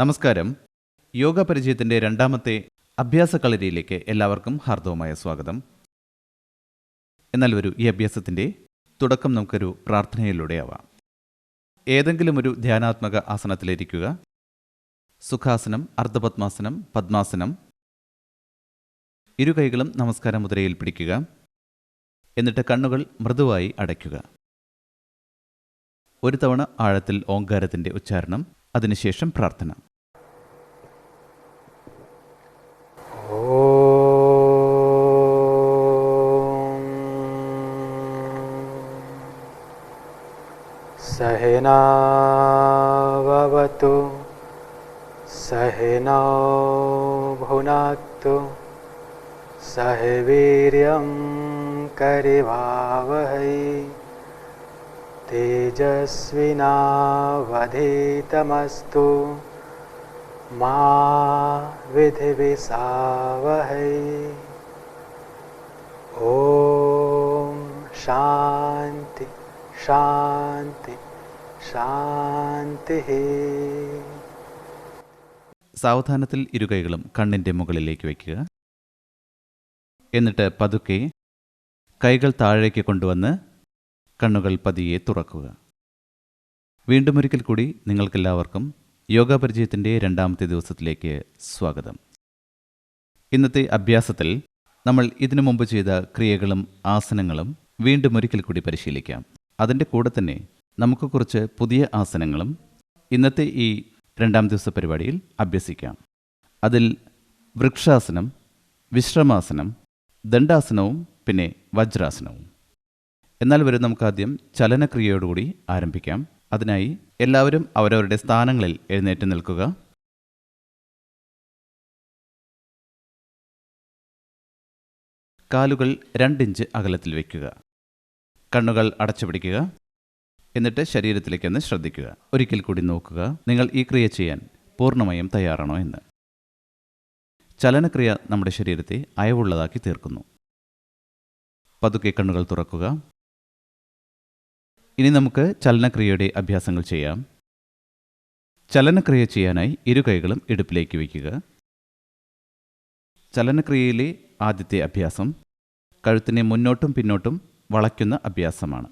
നമസ്കാരം. യോഗ പരിചയത്തിൻ്റെ രണ്ടാമത്തെ അഭ്യാസ കളരിയിലേക്ക് എല്ലാവർക്കും ഹാർദവമായ സ്വാഗതം. എന്നാൽ ഈ അഭ്യാസത്തിൻ്റെ തുടക്കം നമുക്കൊരു പ്രാർത്ഥനയിലൂടെ ആവാം. ഏതെങ്കിലും ഒരു ധ്യാനാത്മക ആസനത്തിലിരിക്കുക. സുഖാസനം, അർദ്ധപദ്മാസനം, പദ്മാസനം. ഇരു കൈകളും നമസ്കാര മുദ്രയിൽ പിടിക്കുക. എന്നിട്ട് കണ്ണുകൾ മൃദുവായി അടയ്ക്കുക. ഒരു തവണ ആഴത്തിൽ ഓങ്കാരത്തിൻ്റെ ഉച്ചാരണം, അതിനുശേഷം പ്രാർത്ഥന. സഹനാവവതു സഹനൗ ഭുനക്തു സഹ വീര്യം കരിവാവഹൈ തേജസ്വിനാവധീതമസ്തു മാ വിദ്വിഷാവഹൈ. ഓം ശാന്തി ശാന്തി ശാന്തി. സാവധാനത്തിൽ ഇരു കൈകളും കണ്ണിൻ്റെ മുകളിലേക്ക് വയ്ക്കുക. എന്നിട്ട് പതുക്കെ കൈകൾ താഴേക്ക് കൊണ്ടുവന്ന് കണ്ണുകൾ പതിയെ തുറക്കുക. വീണ്ടും ഒരിക്കൽ കൂടി നിങ്ങൾക്കെല്ലാവർക്കും യോഗ പരിചയത്തിൻ്റെ രണ്ടാമത്തെ ദിവസത്തിലേക്ക് സ്വാഗതം. ഇന്നത്തെ അഭ്യാസത്തിൽ നമ്മൾ ഇതിനു മുമ്പ് ചെയ്ത ക്രിയകളും ആസനങ്ങളും വീണ്ടും ഒരിക്കൽ കൂടി പരിശീലിക്കാം. അതിൻ്റെ കൂടെ തന്നെ നമുക്ക് കുറച്ച് പുതിയ ആസനങ്ങളും ഇന്നത്തെ ഈ രണ്ടാം ദിവസ പരിപാടിയിൽ അഭ്യസിക്കാം. അതിൽ വൃക്ഷാസനം, വിശ്രമാസനം, ദണ്ഡാസനവും പിന്നെ വജ്രാസനവും. എന്നാൽ നമുക്കാദ്യം ചലനക്രിയയോടുകൂടി ആരംഭിക്കാം. അതിനായി എല്ലാവരും അവരവരുടെ സ്ഥാനങ്ങളിൽ എഴുന്നേറ്റ് നിൽക്കുക. കാലുകൾ 2 ഇഞ്ച് അകലത്തിൽ വയ്ക്കുക. കണ്ണുകൾ അടച്ചു പിടിക്കുക. എന്നിട്ട് ശരീരത്തിലേക്കൊന്ന് ശ്രദ്ധിക്കുക. ഒരിക്കൽ കൂടി നോക്കുക, നിങ്ങൾ ഈ ക്രിയ ചെയ്യാൻ പൂർണ്ണമായും തയ്യാറാണോ എന്ന്. ചലനക്രിയ നമ്മുടെ ശരീരത്തെ അയവുള്ളതാക്കി തീർക്കുന്നു. പതുക്കെ കണ്ണുകൾ തുറക്കുക. ഇനി നമുക്ക് ചലനക്രിയയുടെ അഭ്യാസങ്ങൾ ചെയ്യാം. ചലനക്രിയ ചെയ്യാനായി ഇരു കൈകളും ഇടുപ്പിലേക്ക് വയ്ക്കുക. ചലനക്രിയയിലെ ആദ്യത്തെ അഭ്യാസം കഴുത്തിനെ മുന്നോട്ടും പിന്നോട്ടും വളയ്ക്കുന്ന അഭ്യാസമാണ്.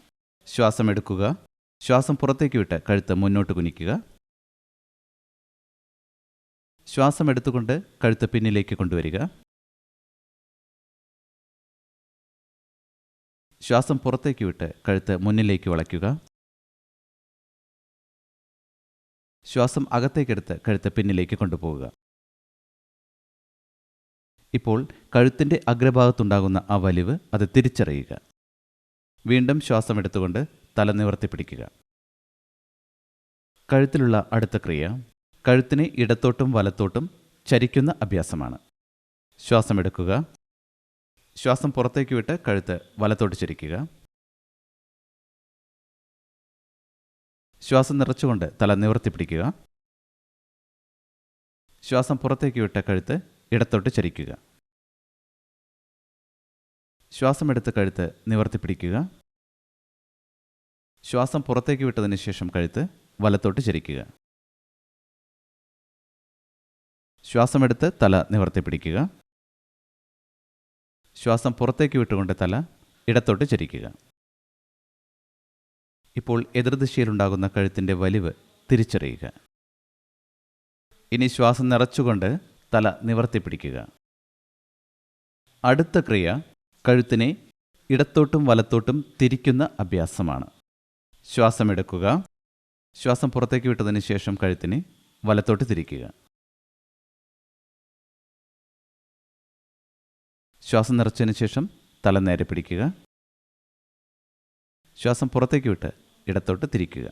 ശ്വാസം എടുക്കുക. ശ്വാസം പുറത്തേക്ക് വിട്ട് കഴുത്ത് മുന്നോട്ട് കുനിക്കുക. ശ്വാസം എടുത്തുകൊണ്ട് കഴുത്ത് പിന്നിലേക്ക് കൊണ്ടുവരിക. ശ്വാസം പുറത്തേക്ക് വിട്ട് കഴുത്ത് മുന്നിലേക്ക് വളയ്ക്കുക. ശ്വാസം അകത്തേക്കെടുത്ത് കഴുത്ത് പിന്നിലേക്ക് കൊണ്ടുപോകുക. ഇപ്പോൾ കഴുത്തിൻ്റെ അഗ്രഭാഗത്തുണ്ടാകുന്ന ആ വലിവ് അത് തിരിച്ചറിയുക. വീണ്ടും ശ്വാസം എടുത്തുകൊണ്ട് തല നിവർത്തി പിടിക്കുക. കഴുത്തിലുള്ള അടുത്ത ക്രിയ കഴുത്തിനെ ഇടത്തോട്ടും വലത്തോട്ടും ചരിക്കുന്ന അഭ്യാസമാണ്. ശ്വാസം എടുക്കുക. ശ്വാസം പുറത്തേക്ക് വിട്ട് കഴുത്ത് വലത്തോട്ട് ചരിക്കുക. ശ്വാസം നിറച്ചുകൊണ്ട് തല നിവർത്തി പിടിക്കുക. ശ്വാസം പുറത്തേക്ക് വിട്ട് കഴുത്ത് ഇടത്തോട്ട് ചരിക്കുക. ശ്വാസം എടുത്ത് കഴുത്ത് നിവർത്തി പിടിക്കുക. ശ്വാസം പുറത്തേക്ക് വിട്ടതിന് ശേഷം കഴുത്ത് വലത്തോട്ട് ചരിക്കുക. ശ്വാസമെടുത്ത് തല നിവർത്തി പിടിക്കുക. ശ്വാസം പുറത്തേക്ക് വിട്ടുകൊണ്ട് തല ഇടത്തോട്ട് ചരിക്കുക. ഇപ്പോൾ എതിർദിശയിലുണ്ടാകുന്ന കഴുത്തിൻ്റെ വലിവ് തിരിച്ചറിയുക. ഇനി ശ്വാസം നിറച്ചുകൊണ്ട് തല നിവർത്തി പിടിക്കുക. അടുത്ത ക്രിയ കഴുത്തിനെ ഇടത്തോട്ടും വലത്തോട്ടും തിരിക്കുന്ന അഭ്യാസമാണ്. ശ്വാസമെടുക്കുക. ശ്വാസം പുറത്തേക്ക് വിട്ടതിന് ശേഷം കഴുത്തിനെ വലത്തോട്ട് തിരിക്കുക. ശ്വാസം നിറച്ചതിന് ശേഷം തല നേരെ പിടിക്കുക. ശ്വാസം പുറത്തേക്ക് വിട്ട് ഇടത്തോട്ട് തിരിക്കുക.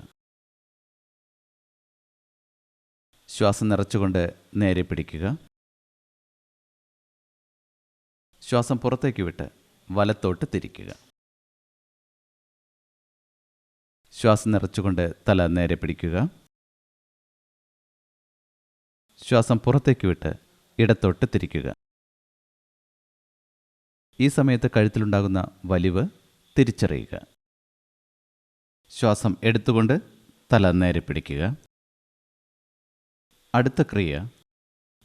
ശ്വാസം നിറച്ചുകൊണ്ട് നേരെ പിടിക്കുക. ശ്വാസം പുറത്തേക്ക് വിട്ട് വലത്തോട്ട് തിരിക്കുക. ശ്വാസം നിറച്ചുകൊണ്ട് തല നേരെ പിടിക്കുക. ശ്വാസം പുറത്തേക്ക് വിട്ട് ഇടത്തോട്ട് തിരിക്കുക. ഈ സമയത്ത് കഴുത്തിലുണ്ടാകുന്ന വലിവ് തിരിച്ചറിയുക. ശ്വാസം എടുത്തുകൊണ്ട് തല നേരെ പിടിക്കുക. അടുത്ത ക്രിയ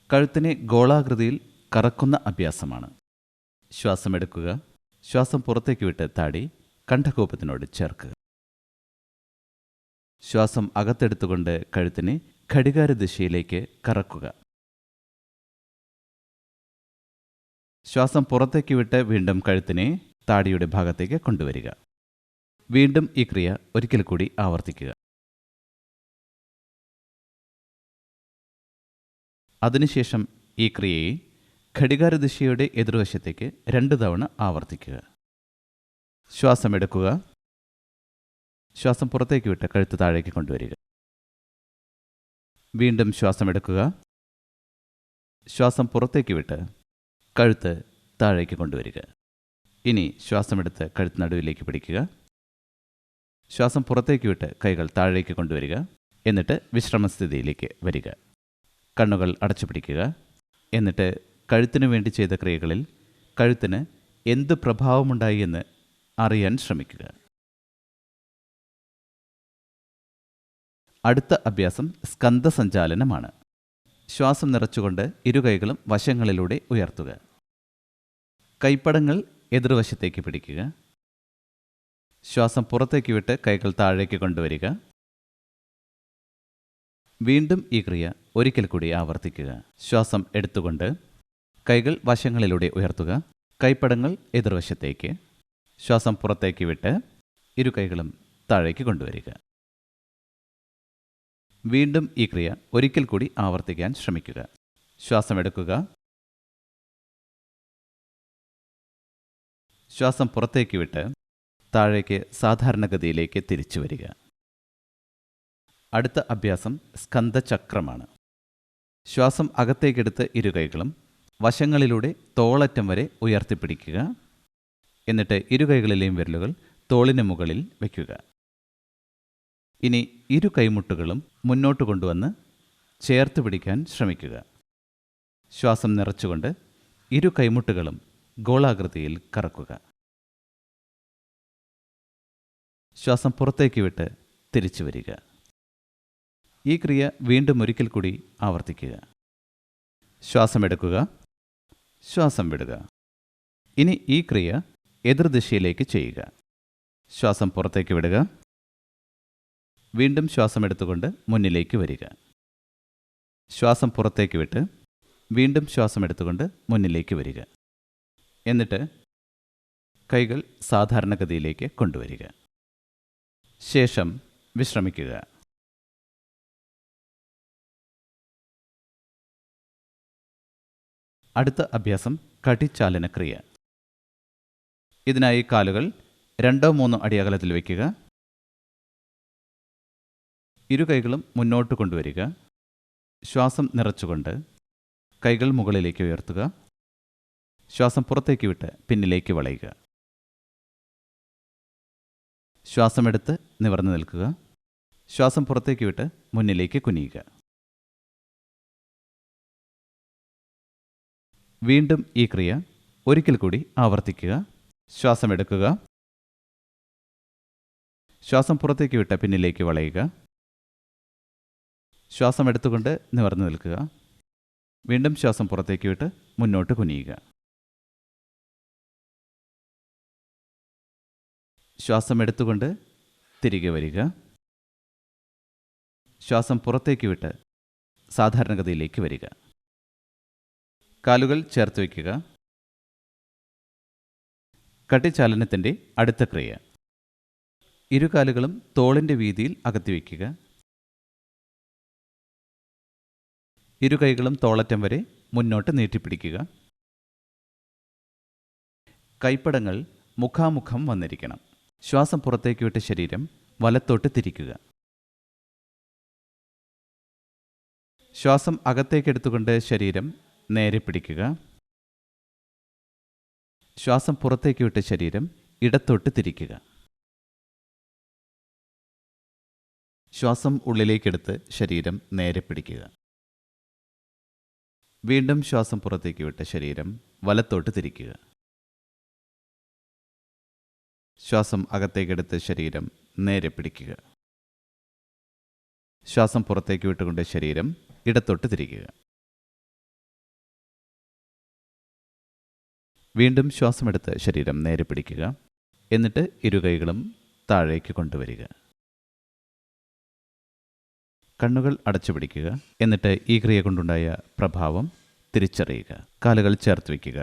കഴുത്തിനെ ഗോളാകൃതിയിൽ കറക്കുന്ന അഭ്യാസമാണ്. ശ്വാസമെടുക്കുക, ശ്വാസം പുറത്തേക്ക് വിട്ട് താടി കണ്ഠകോപത്തിനോട് ചേർക്കുക. ശ്വാസം അകത്തെടുത്തുകൊണ്ട് കഴുത്തിനെ ഘടികാരദിശയിലേക്ക് കറക്കുക. ശ്വാസം പുറത്തേക്ക് വിട്ട് വീണ്ടും കഴുത്തിനെ താടിയുടെ ഭാഗത്തേക്ക് കൊണ്ടുവരിക. വീണ്ടും ഈ ക്രിയ ഒരിക്കൽ കൂടി ആവർത്തിക്കുക. അതിനുശേഷം ഈ ക്രിയയെ ഘടികാരദിശയുടെ എതിർവശത്തേക്ക് 2 തവണ ആവർത്തിക്കുക. ശ്വാസമെടുക്കുക, ശ്വാസം പുറത്തേക്ക് വിട്ട് കഴുത്ത് താഴേക്ക് കൊണ്ടുവരിക. വീണ്ടും ശ്വാസമെടുക്കുക, ശ്വാസം പുറത്തേക്ക് വിട്ട് കഴുത്ത് താഴേക്ക് കൊണ്ടുവരിക. ഇനി ശ്വാസമെടുത്ത് കഴുത്ത് നടുവിലേക്ക് പിടിക്കുക. ശ്വാസം പുറത്തേക്ക് വിട്ട് കൈകൾ താഴേക്ക് കൊണ്ടുവരിക. എന്നിട്ട് വിശ്രമസ്ഥിതിയിലേക്ക് വരിക. കണ്ണുകൾ അടച്ചു പിടിക്കുക. എന്നിട്ട് കഴുത്തിനു വേണ്ടി ചെയ്ത ക്രിയകളിൽ കഴുത്തിന് എന്ത് പ്രഭാവമുണ്ടായി എന്ന് അറിയാൻ ശ്രമിക്കുക. അടുത്ത അഭ്യാസം സ്കന്ധസഞ്ചാലനമാണ്. ശ്വാസം നിറച്ചുകൊണ്ട് ഇരുകൈകളും വശങ്ങളിലൂടെ ഉയർത്തുക. കൈപ്പടങ്ങൾ എതിർവശത്തേക്ക് പിടിക്കുക. ശ്വാസം പുറത്തേക്ക് വിട്ട് കൈകൾ താഴേക്ക് കൊണ്ടുവരിക. വീണ്ടും ഈ ക്രിയ ഒരിക്കൽ കൂടി ആവർത്തിക്കുക. ശ്വാസം എടുത്തുകൊണ്ട് കൈകൾ വശങ്ങളിലൂടെ ഉയർത്തുക. കൈപ്പടങ്ങൾ എതിർവശത്തേക്ക്. ശ്വാസം പുറത്തേക്ക് വിട്ട് ഇരു കൈകളും താഴേക്ക് കൊണ്ടുവരിക. വീണ്ടും ഈ ക്രിയ ഒരിക്കൽ കൂടി ആവർത്തിക്കാൻ ശ്രമിക്കുക. ശ്വാസമെടുക്കുക. ശ്വാസം പുറത്തേക്ക് വിട്ട് താഴേക്ക് സാധാരണഗതിയിലേക്ക് തിരിച്ചു വരിക. അടുത്ത അഭ്യാസം സ്കന്ധചക്രമാണ്. ശ്വാസം അകത്തേക്കെടുത്ത് ഇരുകൈകളും വശങ്ങളിലൂടെ തോളറ്റം വരെ ഉയർത്തിപ്പിടിക്കുക. എന്നിട്ട് ഇരുകൈകളിലെയും വിരലുകൾ തോളിന് മുകളിൽ വയ്ക്കുക. ഇനി ഇരു കൈമുട്ടുകളും മുന്നോട്ട് കൊണ്ടുവന്ന് ചേർത്ത് പിടിക്കാൻ ശ്രമിക്കുക. ശ്വാസം നിറച്ചുകൊണ്ട് ഇരു കൈമുട്ടുകളും ഗോളാകൃതിയിൽ കറക്കുക. ശ്വാസം പുറത്തേക്ക് വിട്ട് തിരിച്ചു വരിക. ഈ ക്രിയ വീണ്ടും ഒരിക്കൽ കൂടി ആവർത്തിക്കുക. ശ്വാസമെടുക്കുക, ശ്വാസം വിടുക. ഇനി ഈ ക്രിയ എതിർദിശയിലേക്ക് ചെയ്യുക. ശ്വാസം പുറത്തേക്ക് വിടുക. വീണ്ടും ശ്വാസം എടുത്തുകൊണ്ട് മുന്നിലേക്ക് വരിക. ശ്വാസം പുറത്തേക്ക് വിട്ട് വീണ്ടും ശ്വാസം എടുത്തുകൊണ്ട് മുന്നിലേക്ക് വരിക. എന്നിട്ട് കൈകൾ സാധാരണഗതിയിലേക്ക് കൊണ്ടുവരിക. ശേഷം വിശ്രമിക്കുക. അടുത്ത അഭ്യാസം കടിച്ചാലനക്രിയ. ഇതിനായി കാലുകൾ 2-3 അടി അകലത്തിൽ വയ്ക്കുക. ഇരു കൈകളും മുന്നോട്ട് കൊണ്ടുവരിക. ശ്വാസം നിറച്ചുകൊണ്ട് കൈകൾ മുകളിലേക്ക് ഉയർത്തുക. ശ്വാസം പുറത്തേക്ക് വിട്ട് പിന്നിലേക്ക് വളയുക. ശ്വാസമെടുത്ത് നിവർന്നു നിൽക്കുക. ശ്വാസം പുറത്തേക്ക് വിട്ട് മുന്നിലേക്ക് കുനിയുക. വീണ്ടും ഈ ക്രിയ ഒരിക്കൽ കൂടി ആവർത്തിക്കുക. ശ്വാസമെടുക്കുക. ശ്വാസം പുറത്തേക്ക് വിട്ട് പിന്നിലേക്ക് വളയുക. ശ്വാസം എടുത്തുകൊണ്ട് നിവർന്നു നിൽക്കുക. വീണ്ടും ശ്വാസം പുറത്തേക്ക് വിട്ട് മുന്നോട്ട് കുനിയുക. ശ്വാസം എടുത്തുകൊണ്ട് തിരികെ വരിക. ശ്വാസം പുറത്തേക്ക് വിട്ട് സാധാരണഗതിയിലേക്ക് വരിക. കാലുകൾ ചേർത്ത് വയ്ക്കുക. കട്ടിച്ചാലനത്തിൻ്റെ അടുത്ത ക്രിയ. ഇരു കാലുകളും തോളിൻ്റെ വീതിയിൽ അകത്തി വയ്ക്കുക. ഇരു കൈകളും തോളറ്റം വരെ മുന്നോട്ട് നീട്ടിപ്പിടിക്കുക. കൈപ്പടങ്ങൾ മുഖാമുഖം വന്നിരിക്കണം. ശ്വാസം പുറത്തേക്ക് വിട്ട് ശരീരം വലത്തോട്ട് തിരിക്കുക. ശ്വാസം അകത്തേക്കെടുത്തുകൊണ്ട് ശരീരം നേരെ പിടിക്കുക. ശ്വാസം പുറത്തേക്ക് വിട്ട് ശരീരം ഇടത്തോട്ട് തിരിക്കുക. ശ്വാസം ഉള്ളിലേക്കെടുത്ത് ശരീരം നേരെ പിടിക്കുക. വീണ്ടും ശ്വാസം പുറത്തേക്ക് വിട്ട് ശരീരം വലത്തോട്ട് തിരിക്കുക. ശ്വാസം അകത്തേക്കെടുത്ത് ശരീരം നേരെ പിടിക്കുക. ശ്വാസം പുറത്തേക്ക് വിട്ടുകൊണ്ട് ശരീരം ഇടത്തോട്ട് തിരിക്കുക. വീണ്ടും ശ്വാസമെടുത്ത് ശരീരം നേരെ പിടിക്കുക. എന്നിട്ട് ഇരുകൈകളും താഴേക്ക് കൊണ്ടുവരിക. കണ്ണുകൾ അടച്ചു പിടിക്കുക. എന്നിട്ട് ഈ ക്രിയ കൊണ്ടുണ്ടായ പ്രഭാവം തിരിച്ചറിയുക. കാലുകൾ ചേർത്ത് വയ്ക്കുക.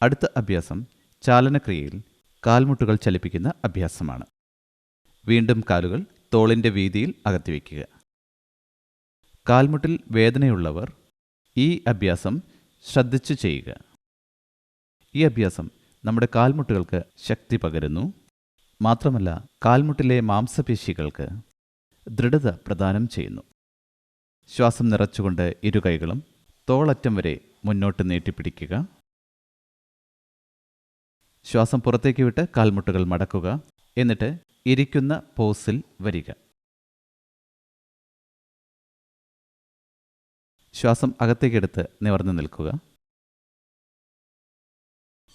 അടുത്ത അഭ്യാസം ചാലനക്രിയയിൽ കാൽമുട്ടുകൾ ചലിപ്പിക്കുന്ന അഭ്യാസമാണ്. വീണ്ടും കാലുകൾ തോളിൻ്റെ വീതിയിൽ അകത്തി വയ്ക്കുക. കാൽമുട്ടിൽ വേദനയുള്ളവർ ഈ അഭ്യാസം ശ്രദ്ധിച്ചു ചെയ്യുക. ഈ അഭ്യാസം നമ്മുടെ കാൽമുട്ടുകൾക്ക് ശക്തി പകരുന്നു. മാത്രമല്ല, കാൽമുട്ടിലെ മാംസപേശികൾക്ക് ദൃഢത പ്രദാനം ചെയ്യുന്നു. ശ്വാസം നിറച്ചുകൊണ്ട് ഇരുകൈകളും തോളറ്റം വരെ മുന്നോട്ട് നീട്ടിപ്പിടിക്കുക. ശ്വാസം പുറത്തേക്ക് വിട്ട് കാൽമുട്ടുകൾ മടക്കുക. എന്നിട്ട് ഇരിക്കുന്ന പോസിൽ വരിക. ശ്വാസം അകത്തേക്കെടുത്ത് നിവർന്നു നിൽക്കുക.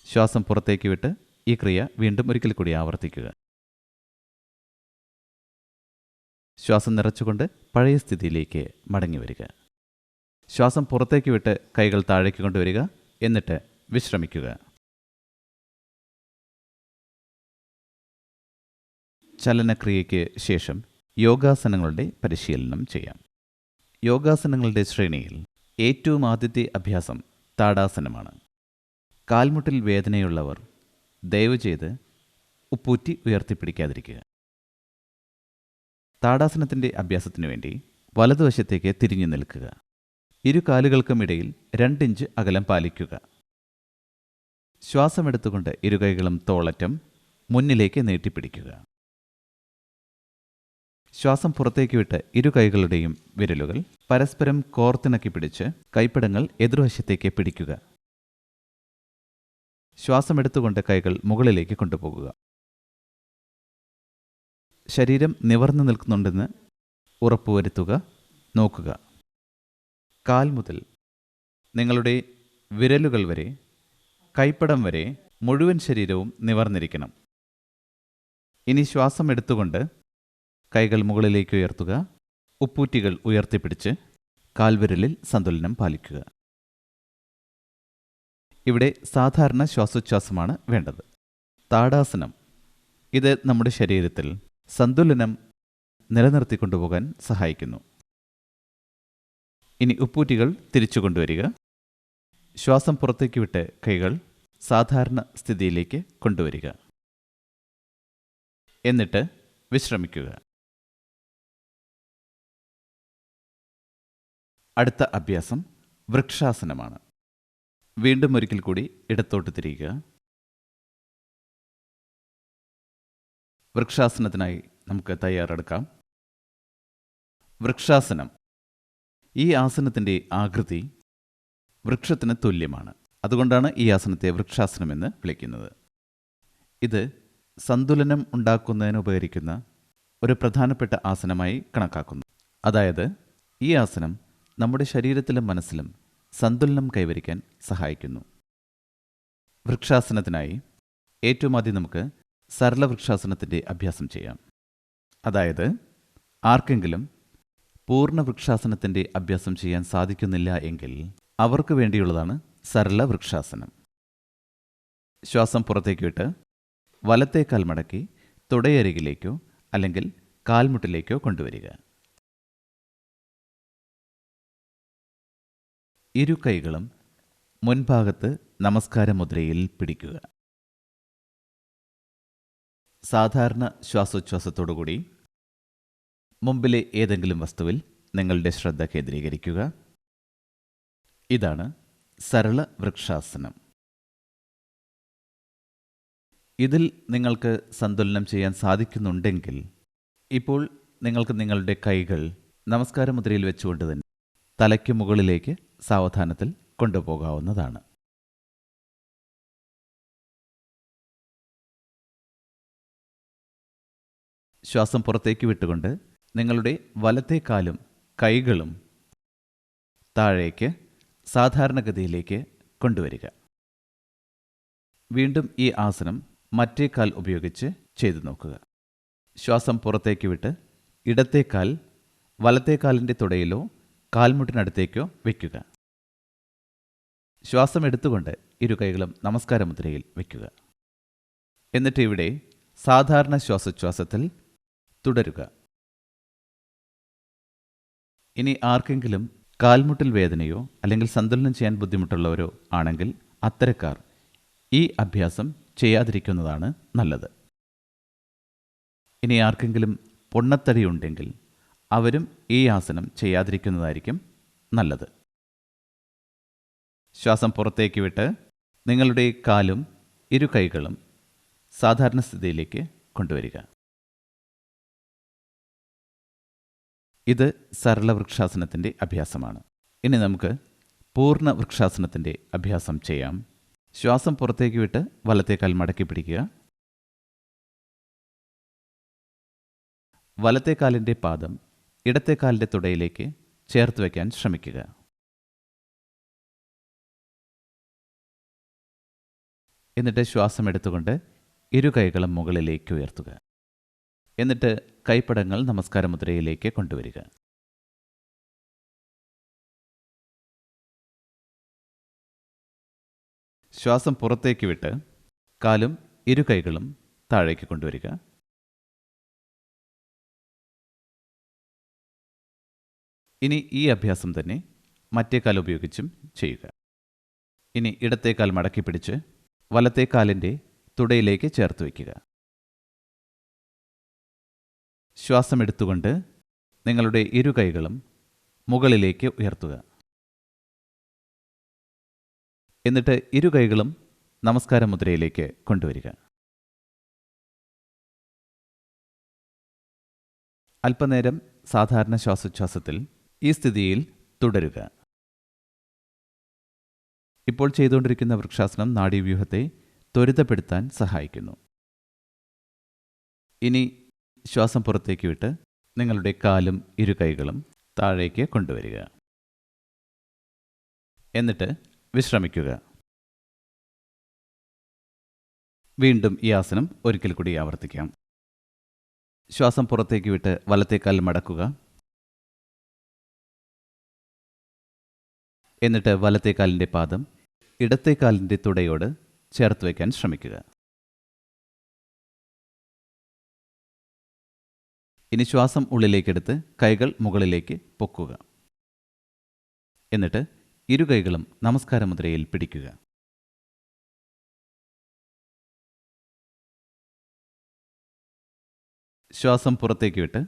ശ്വാസം പുറത്തേക്ക് വിട്ട് ഈ ക്രിയ വീണ്ടും ഒരിക്കൽ കൂടി ആവർത്തിക്കുക. ശ്വാസം നിറച്ചുകൊണ്ട് പഴയ സ്ഥിതിയിലേക്ക് മടങ്ങി വരിക. ശ്വാസം പുറത്തേക്ക് വിട്ട് കൈകൾ താഴേക്ക് കൊണ്ടുവരിക. എന്നിട്ട് വിശ്രമിക്കുക. ചലനക്രിയയ്ക്ക് ശേഷം യോഗാസനങ്ങളുടെ പരിശീലനം ചെയ്യാം. യോഗാസനങ്ങളുടെ ശ്രേണിയിൽ ഏറ്റവും ആദ്യത്തെ അഭ്യാസം താടാസനമാണ്. കാൽമുട്ടിൽ വേദനയുള്ളവർ ദയവ് ചെയ്ത് ഉപ്പൂറ്റി ഉയർത്തിപ്പിടിക്കാതിരിക്കുക. താടാസനത്തിൻ്റെ അഭ്യാസത്തിനു വേണ്ടി വലതുവശത്തേക്ക് തിരിഞ്ഞു നിൽക്കുക. ഇരു കാലുകൾക്കും ഇടയിൽ 2 ഇഞ്ച് അകലം പാലിക്കുക. ശ്വാസമെടുത്തുകൊണ്ട് ഇരുകൈകളും തോളറ്റം മുന്നിലേക്ക് നീട്ടിപ്പിടിക്കുക. ശ്വാസം പുറത്തേക്ക് വിട്ട് ഇരു കൈകളുടെയും വിരലുകൾ പരസ്പരം കോർത്തിണക്കി പിടിച്ച് കൈപ്പിടങ്ങൾ എതിർവശത്തേക്ക് പിടിക്കുക. ശ്വാസമെടുത്തുകൊണ്ട് കൈകൾ മുകളിലേക്ക് കൊണ്ടുപോകുക. ശരീരം നിവർന്നു നിൽക്കുന്നുണ്ടെന്ന് ഉറപ്പുവരുത്തുക. നോക്കുക. കാൽ മുതൽ നിങ്ങളുടെ വിരലുകൾ വരെ, കൈപ്പടം വരെ മുഴുവൻ ശരീരവും നിവർന്നിരിക്കണം. ഇനി ശ്വാസം എടുത്തുകൊണ്ട് കൈകൾ മുകളിലേക്ക് ഉയർത്തുക. ഉപ്പൂറ്റികൾ ഉയർത്തിപ്പിടിച്ച് കാൽവിരലിൽ സന്തുലനം പാലിക്കുക. ഇവിടെ സാധാരണ ശ്വാസോച്ഛ്വാസമാണ് വേണ്ടത്. താടാസനം ഇത് നമ്മുടെ ശരീരത്തിൽ സന്തുലനം നിലനിർത്തിക്കൊണ്ടുപോകാൻ സഹായിക്കുന്നു. ഇനി ഉപ്പൂറ്റികൾ തിരിച്ചു കൊണ്ടുവരിക. ശ്വാസം പുറത്തേക്ക് വിട്ട് കൈകൾ സാധാരണ സ്ഥിതിയിലേക്ക് കൊണ്ടുവരിക. എന്നിട്ട് വിശ്രമിക്കുക. അടുത്ത അഭ്യാസം വൃക്ഷാസനമാണ്. വീണ്ടും ഒരിക്കൽ കൂടി ഇടത്തോട്ട് തിരിയുക. വൃക്ഷാസനത്തിനായി നമുക്ക് തയ്യാറെടുക്കാം. വൃക്ഷാസനം. ഈ ആസനത്തിൻ്റെ ആകൃതി വൃക്ഷത്തിന് തുല്യമാണ്. അതുകൊണ്ടാണ് ഈ ആസനത്തെ വൃക്ഷാസനമെന്ന് വിളിക്കുന്നത്. ഇത് സന്തുലനം ഉണ്ടാക്കുന്നതിന് ഉപകരിക്കുന്ന ഒരു പ്രധാനപ്പെട്ട ആസനമായി കണക്കാക്കുന്നു. അതായത് ഈ ആസനം നമ്മുടെ ശരീരത്തിലും മനസ്സിലും സന്തുലനം കൈവരിക്കാൻ സഹായിക്കുന്നു. വൃക്ഷാസനത്തിനായി ഏറ്റവും ആദ്യം നമുക്ക് സരള വൃക്ഷാസനത്തിൻ്റെ അഭ്യാസം ചെയ്യാം. അതായത് ആർക്കെങ്കിലും പൂർണ്ണ വൃക്ഷാസനത്തിൻ്റെ അഭ്യാസം ചെയ്യാൻ സാധിക്കുന്നില്ല എങ്കിൽ അവർക്ക് വേണ്ടിയുള്ളതാണ് സരള വൃക്ഷാസനം. ശ്വാസം പുറത്തേക്ക് വിട്ട് വലത്തെ കാൽ മടക്കി തുടയരികിലേക്കോ അല്ലെങ്കിൽ കാൽമുട്ടിലേക്കോ കൊണ്ടുവരിക. ഇരു കൈകളും മുൻഭാഗത്ത് നമസ്കാര മുദ്രയിൽ പിടിക്കുക. സാധാരണ ശ്വാസോച്ഛ്വാസത്തോടുകൂടി മുമ്പിലെ ഏതെങ്കിലും വസ്തുവിൽ നിങ്ങളുടെ ശ്രദ്ധ കേന്ദ്രീകരിക്കുക. ഇതാണ് സരള വൃക്ഷാസനം. ഇതിൽ നിങ്ങൾക്ക് സന്തുലനം ചെയ്യാൻ സാധിക്കുന്നുണ്ടെങ്കിൽ ഇപ്പോൾ നിങ്ങൾക്ക് നിങ്ങളുടെ കൈകൾ നമസ്കാര മുദ്രയിൽ വെച്ചുകൊണ്ട് തന്നെ തലയ്ക്ക് മുകളിലേക്ക് സാവധാനത്തിൽ കൊണ്ടുപോകാവുന്നതാണ്. ശ്വാസം പുറത്തേക്ക് വിട്ടുകൊണ്ട് നിങ്ങളുടെ വലത്തെ കാലും കൈകളും താഴേക്ക് സാധാരണഗതിയിലേക്ക് കൊണ്ടുവരിക. വീണ്ടും ഈ ആസനം മറ്റേ കാൽ ഉപയോഗിച്ച് ചെയ്തു നോക്കുക. ശ്വാസം പുറത്തേക്ക് വിട്ട് ഇടത്തെ കാൽ വലത്തെ കാലിൻ്റെ തുടയിലോ കാൽമുട്ടിനടുത്തേക്കോ വയ്ക്കുക. ശ്വാസം എടുത്തുകൊണ്ട് ഇരു കൈകളും നമസ്കാര മുദ്രയിൽ വയ്ക്കുക. എന്നിട്ട് ഇവിടെ സാധാരണ ശ്വാസോച്ഛ്വാസത്തിൽ തുടരുക. ഇനി ആർക്കെങ്കിലും കാൽമുട്ടിൽ വേദനയോ അല്ലെങ്കിൽ സന്തുലനം ചെയ്യാൻ ബുദ്ധിമുട്ടുള്ളവരോ ആണെങ്കിൽ അത്തരക്കാർ ഈ അഭ്യാസം ചെയ്യാതിരിക്കുന്നതാണ് നല്ലത്. ഇനി ആർക്കെങ്കിലും പൊണ്ണത്തടി ഉണ്ടെങ്കിൽ അവരും ഈ ആസനം ചെയ്യാതിരിക്കുന്നതായിരിക്കും നല്ലത്. ശ്വാസം പുറത്തേക്ക് വിട്ട് നിങ്ങളുടെ കാലും ഇരു കൈകളും സാധാരണ സ്ഥിതിയിലേക്ക് കൊണ്ടുവരിക. ഇത് സരള വൃക്ഷാസനത്തിൻ്റെ അഭ്യാസമാണ്. ഇനി നമുക്ക് പൂർണ്ണ വൃക്ഷാസനത്തിൻ്റെ അഭ്യാസം ചെയ്യാം. ശ്വാസം പുറത്തേക്ക് വിട്ട് വലത്തെ കാൽ മടക്കി പിടിക്കുക. വലത്തെ കാലിൻ്റെ പാദം ഇടത്തെ കാലിൻ്റെ തുടയിലേക്ക് ചേർത്ത് വയ്ക്കാൻ ശ്രമിക്കുക. എന്നിട്ട് ശ്വാസം എടുത്തുകൊണ്ട് ഇരു കൈകളും മുകളിലേക്ക് ഉയർത്തുക. എന്നിട്ട് കൈപ്പടങ്ങൾ നമസ്കാര മുദ്രയിലേക്ക് കൊണ്ടുവരിക. ശ്വാസം പുറത്തേക്ക് വിട്ട് കാലും ഇരു കൈകളും താഴേക്ക് കൊണ്ടുവരിക. ഇനി ഈ അഭ്യാസം തന്നെ മറ്റേ കാൽ ഉപയോഗിച്ചും ചെയ്യുക. ഇനി ഇടത്തെ കാൽ മടക്കി പിടിച്ച് വലത്തെ കാലിൻ്റെ തുടയിലേക്ക് ചേർത്ത് വയ്ക്കുക. ശ്വാസം എടുത്തുകൊണ്ട് നിങ്ങളുടെ ഇരു കൈകളും മുകളിലേക്ക് ഉയർത്തുക. എന്നിട്ട് ഇരു കൈകളും നമസ്കാര മുദ്രയിലേക്ക് കൊണ്ടുവരിക. അല്പനേരം സാധാരണ ശ്വാസോച്ഛ്വാസത്തിൽ ഈ സ്ഥിതിയിൽ തുടരുക. ഇപ്പോൾ ചെയ്തുകൊണ്ടിരിക്കുന്ന വൃക്ഷാസനം നാഡീവ്യൂഹത്തെ ത്വരിതപ്പെടുത്താൻ സഹായിക്കുന്നു. ഇനി ശ്വാസം പുറത്തേക്ക് വിട്ട് നിങ്ങളുടെ കാലും ഇരു കൈകളും താഴേക്ക് കൊണ്ടുവരിക. എന്നിട്ട് വിശ്രമിക്കുക. വീണ്ടും ഈ ആസനം ഒരിക്കൽ കൂടി ആവർത്തിക്കാം. ശ്വാസം പുറത്തേക്ക് വിട്ട് വലത്തെ കാൽ മടക്കുക. എന്നിട്ട് വലത്തെ കാലിൻ്റെ പാദം ഇടത്തെ കാലിൻ്റെ തുടയോട് ചേർത്ത് വയ്ക്കാൻ ശ്രമിക്കുക. ഇനി ശ്വാസം ഉള്ളിലേക്കെടുത്ത് കൈകൾ മുകളിലേക്ക് പൊക്കുക. എന്നിട്ട് ഇരു കൈകളും നമസ്കാര മുദ്രയിൽ പിടിക്കുക. ശ്വാസം പുറത്തേക്ക് വിട്ട്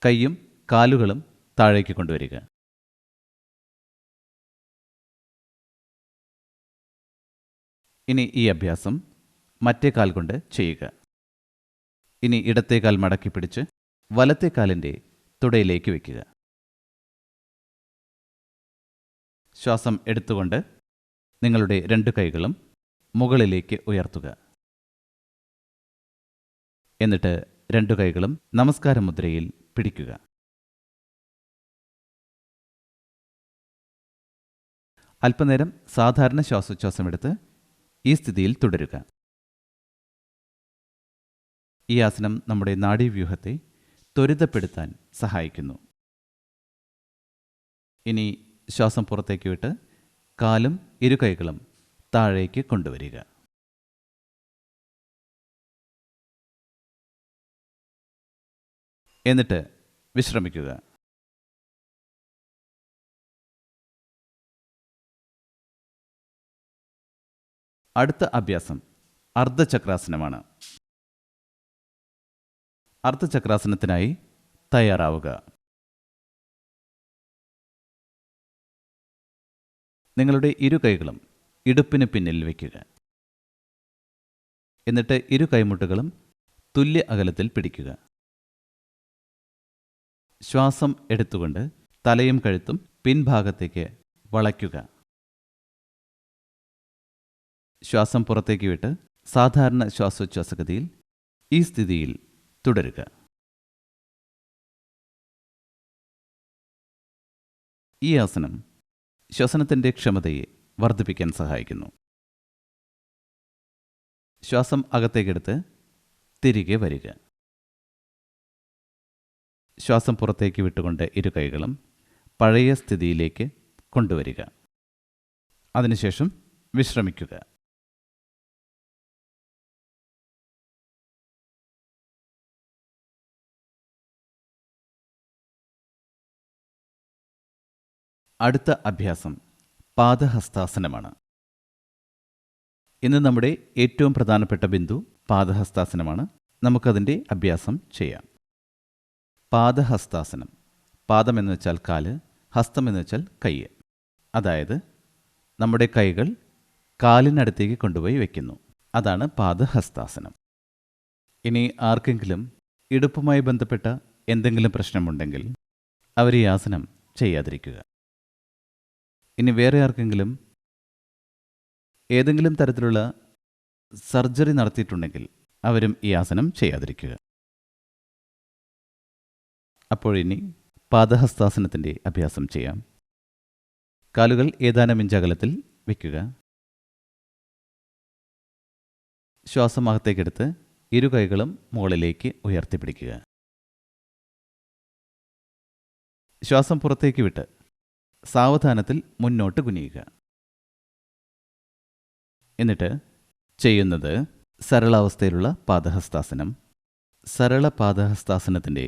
കൈയും കാലുകളും താഴേക്ക് കൊണ്ടുവരിക. ഇനി ഈ അഭ്യാസം മറ്റേ കാൽ കൊണ്ട് ചെയ്യുക. ഇനി ഇടത്തെ കാൽ മടക്കി പിടിച്ച് വലത്തെ കാലിൻ്റെ തുടയിലേക്ക് വയ്ക്കുക. ശ്വാസം എടുത്തുകൊണ്ട് നിങ്ങളുടെ രണ്ട് കൈകളും മുകളിലേക്ക് ഉയർത്തുക. എന്നിട്ട് രണ്ടു കൈകളും നമസ്കാര മുദ്രയിൽ പിടിക്കുക. അല്പനേരം സാധാരണ ശ്വാസോച്ഛ്വാസമെടുത്ത് ഈ സ്ഥിതിയിൽ തുടരുക. ഈ ആസനം നമ്മുടെ നാഡീവ്യൂഹത്തെ ത്വരിതപ്പെടുത്താൻ സഹായിക്കുന്നു. ഇനി ശ്വാസം പുറത്തേക്ക് വിട്ട് കാലും ഇരു കൈകളും താഴേക്ക് കൊണ്ടുവരിക. എന്നിട്ട് വിശ്രമിക്കുക. അടുത്ത അഭ്യാസം അർദ്ധചക്രാസനമാണ്. അർദ്ധചക്രാസനത്തിനായി തയ്യാറാവുക. നിങ്ങളുടെ ഇരു കൈകളും ഇടുപ്പിന് പിന്നിൽ വയ്ക്കുക. എന്നിട്ട് ഇരു കൈമുട്ടുകളും തുല്യ അകലത്തിൽ പിടിക്കുക. ശ്വാസം എടുത്തുകൊണ്ട് തലയും കഴുത്തും പിൻഭാഗത്തേക്ക് വളയ്ക്കുക. ശ്വാസം പുറത്തേക്ക് വിട്ട് സാധാരണ ശ്വാസോച്ഛ്വാസഗതിയിൽ ഈ സ്ഥിതിയിൽ തുടരുക. ഈ ആസനം ശ്വസനത്തിൻ്റെ ക്ഷമതയെ വർദ്ധിപ്പിക്കാൻ സഹായിക്കുന്നു. ശ്വാസം അകത്തേക്കെടുത്ത് തിരികെ വരിക. ശ്വാസം പുറത്തേക്ക് വിട്ടുകൊണ്ട് ഇരു കൈകളും പഴയ സ്ഥിതിയിലേക്ക് കൊണ്ടുവരിക. അതിനുശേഷം വിശ്രമിക്കുക. അടുത്ത അഭ്യാസം പാദഹസ്താസനമാണ്. ഇന്ന് നമ്മുടെ ഏറ്റവും പ്രധാനപ്പെട്ട ബിന്ദു പാദഹസ്താസനമാണ്. നമുക്കതിൻ്റെ അഭ്യാസം ചെയ്യാം. പാദഹസ്താസനം. പാദം എന്ന് വെച്ചാൽ കാല്, ഹസ്തം എന്ന് വെച്ചാൽ കൈ. അതായത് നമ്മുടെ കൈകൾ കാലിനടുത്തേക്ക് കൊണ്ടുപോയി വയ്ക്കുന്നു. അതാണ് പാദഹസ്താസനം. ഇനി ആർക്കെങ്കിലും ഇടുപ്പുമായി ബന്ധപ്പെട്ട എന്തെങ്കിലും പ്രശ്നമുണ്ടെങ്കിൽ അവർ ഈ ആസനം ചെയ്യാതിരിക്കുക. ഇനി വേറെ ആർക്കെങ്കിലും ഏതെങ്കിലും തരത്തിലുള്ള സർജറി നടത്തിയിട്ടുണ്ടെങ്കിൽ അവരും ഈ ആസനം ചെയ്യാതിരിക്കുക. അപ്പോഴിനി പാദഹസ്താസനത്തിൻ്റെ അഭ്യാസം ചെയ്യാം. കാലുകൾ ഏതാനും ഇഞ്ച് അകലത്തിൽ വയ്ക്കുക. ശ്വാസം അകത്തേക്കെടുത്ത് ഇരു കൈകളും മുകളിലേക്ക് ഉയർത്തിപ്പിടിക്കുക. ശ്വാസം പുറത്തേക്ക് വിട്ട് സാവധാനത്തിൽ മുന്നോട്ട് കുനിയുക. എന്നിട്ട് ചെയ്യുന്നത് സരളാവസ്ഥയിലുള്ള പാദഹസ്താസനം. സരള പാദഹസ്താസനത്തിൻ്റെ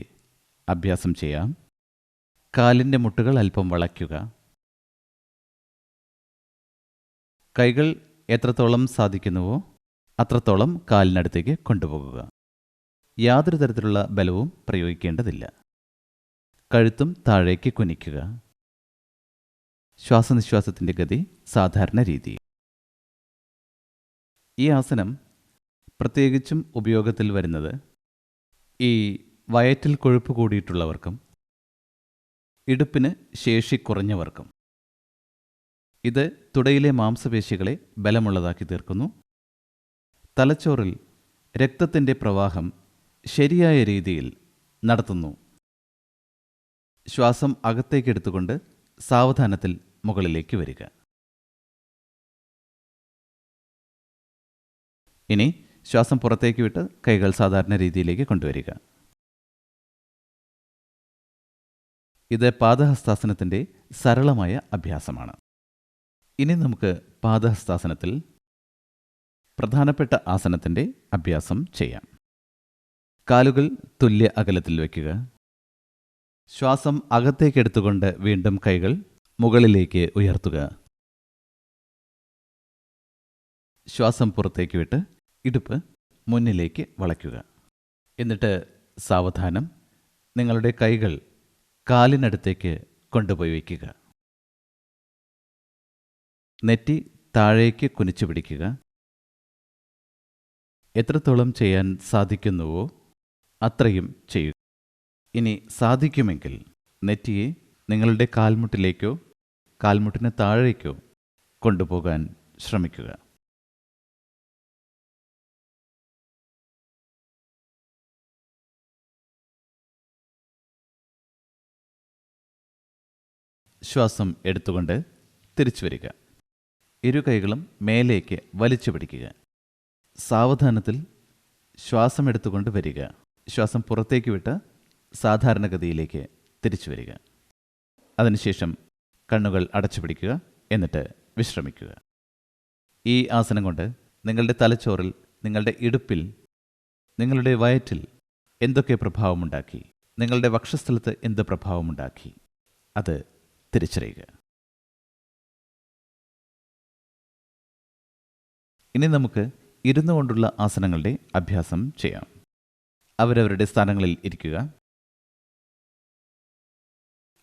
അഭ്യാസം ചെയ്യാം. കാലിൻ്റെ മുട്ടുകൾ അല്പം വളയ്ക്കുക. കൈകൾ എത്രത്തോളം സാധിക്കുന്നുവോ അത്രത്തോളം കാലിനടുത്തേക്ക് കൊണ്ടുപോകുക. യാതൊരു തരത്തിലുള്ള ബലവും പ്രയോഗിക്കേണ്ടതില്ല. കഴുത്തും താഴേക്ക് കുനിക്കുക. ശ്വാസനിശ്വാസത്തിൻ്റെ ഗതി സാധാരണ രീതി. ഈ ആസനം പ്രത്യേകിച്ചും ഉപയോഗത്തിൽ വരുന്നത് ഈ വയറ്റിൽ കൊഴുപ്പ് കൂടിയിട്ടുള്ളവർക്കും ഇടുപ്പിന് ശേഷി കുറഞ്ഞവർക്കും. ഇത് തുടയിലെ മാംസപേശികളെ ബലമുള്ളതാക്കി തീർക്കുന്നു. തലച്ചോറിൽ രക്തത്തിൻ്റെ പ്രവാഹം ശരിയായ രീതിയിൽ നടത്തുന്നു. ശ്വാസം അകത്തേക്കെടുത്തുകൊണ്ട് സാവധാനത്തിൽ മുകളിലേക്ക് വരിക. ഇനി ശ്വാസം പുറത്തേക്ക് വിട്ട് കൈകൾ സാധാരണ രീതിയിലേക്ക് കൊണ്ടുവരിക. ഇത് പാദഹസ്താസനത്തിൻ്റെ സരളമായ അഭ്യാസമാണ്. ഇനി നമുക്ക് പാദഹസ്താസനത്തിൽ പ്രധാനപ്പെട്ട ആസനത്തിൻ്റെ അഭ്യാസം ചെയ്യാം. കാലുകൾ തുല്യ അകലത്തിൽ വയ്ക്കുക. ശ്വാസം അകത്തേക്കെടുത്തുകൊണ്ട് വീണ്ടും കൈകൾ മുകളിലേക്ക് ഉയർത്തുക. ശ്വാസം പുറത്തേക്ക് വിട്ട് ഇടുപ്പ് മുന്നിലേക്ക് വളയ്ക്കുക. എന്നിട്ട് സാവധാനം നിങ്ങളുടെ കൈകൾ കാലിനടുത്തേക്ക് കൊണ്ടുപോയി വയ്ക്കുക. നെറ്റി താഴേക്ക് കുനിച്ചു പിടിക്കുക. എത്രത്തോളം ചെയ്യാൻ സാധിക്കുന്നുവോ അത്രയും ചെയ്യുക. ഇനി സാധിക്കുമെങ്കിൽ നെറ്റിയെ നിങ്ങളുടെ കാൽമുട്ടിലേക്കോ കാൽമുട്ടിന് താഴേക്കോ കൊണ്ടുപോകാൻ ശ്രമിക്കുക. ശ്വാസം എടുത്തുകൊണ്ട് തിരിച്ചു വരിക. ഇരു കൈകളും മേലേക്ക് വലിച്ചു പിടിക്കുക. സാവധാനത്തിൽ ശ്വാസം എടുത്തുകൊണ്ട് വരിക. ശ്വാസം പുറത്തേക്ക് വിട്ട് സാധാരണഗതിയിലേക്ക് തിരിച്ചു വരിക. അതിനുശേഷം കണ്ണുകൾ അടച്ചു പിടിക്കുക. എന്നിട്ട് വിശ്രമിക്കുക. ഈ ആസനം കൊണ്ട് നിങ്ങളുടെ തലച്ചോറിൽ, നിങ്ങളുടെ ഇടുപ്പിൽ, നിങ്ങളുടെ വയറ്റിൽ എന്തൊക്കെ പ്രഭാവമുണ്ടാക്കി, നിങ്ങളുടെ വക്ഷസ്ഥലത്ത് എന്ത് പ്രഭാവമുണ്ടാക്കി, അത് തിരിച്ചറിയുക. ഇനി നമുക്ക് ഇരുന്നു കൊണ്ടുള്ള ആസനങ്ങളുടെ അഭ്യാസം ചെയ്യാം. അവരവരുടെ സ്ഥാനങ്ങളിൽ ഇരിക്കുക.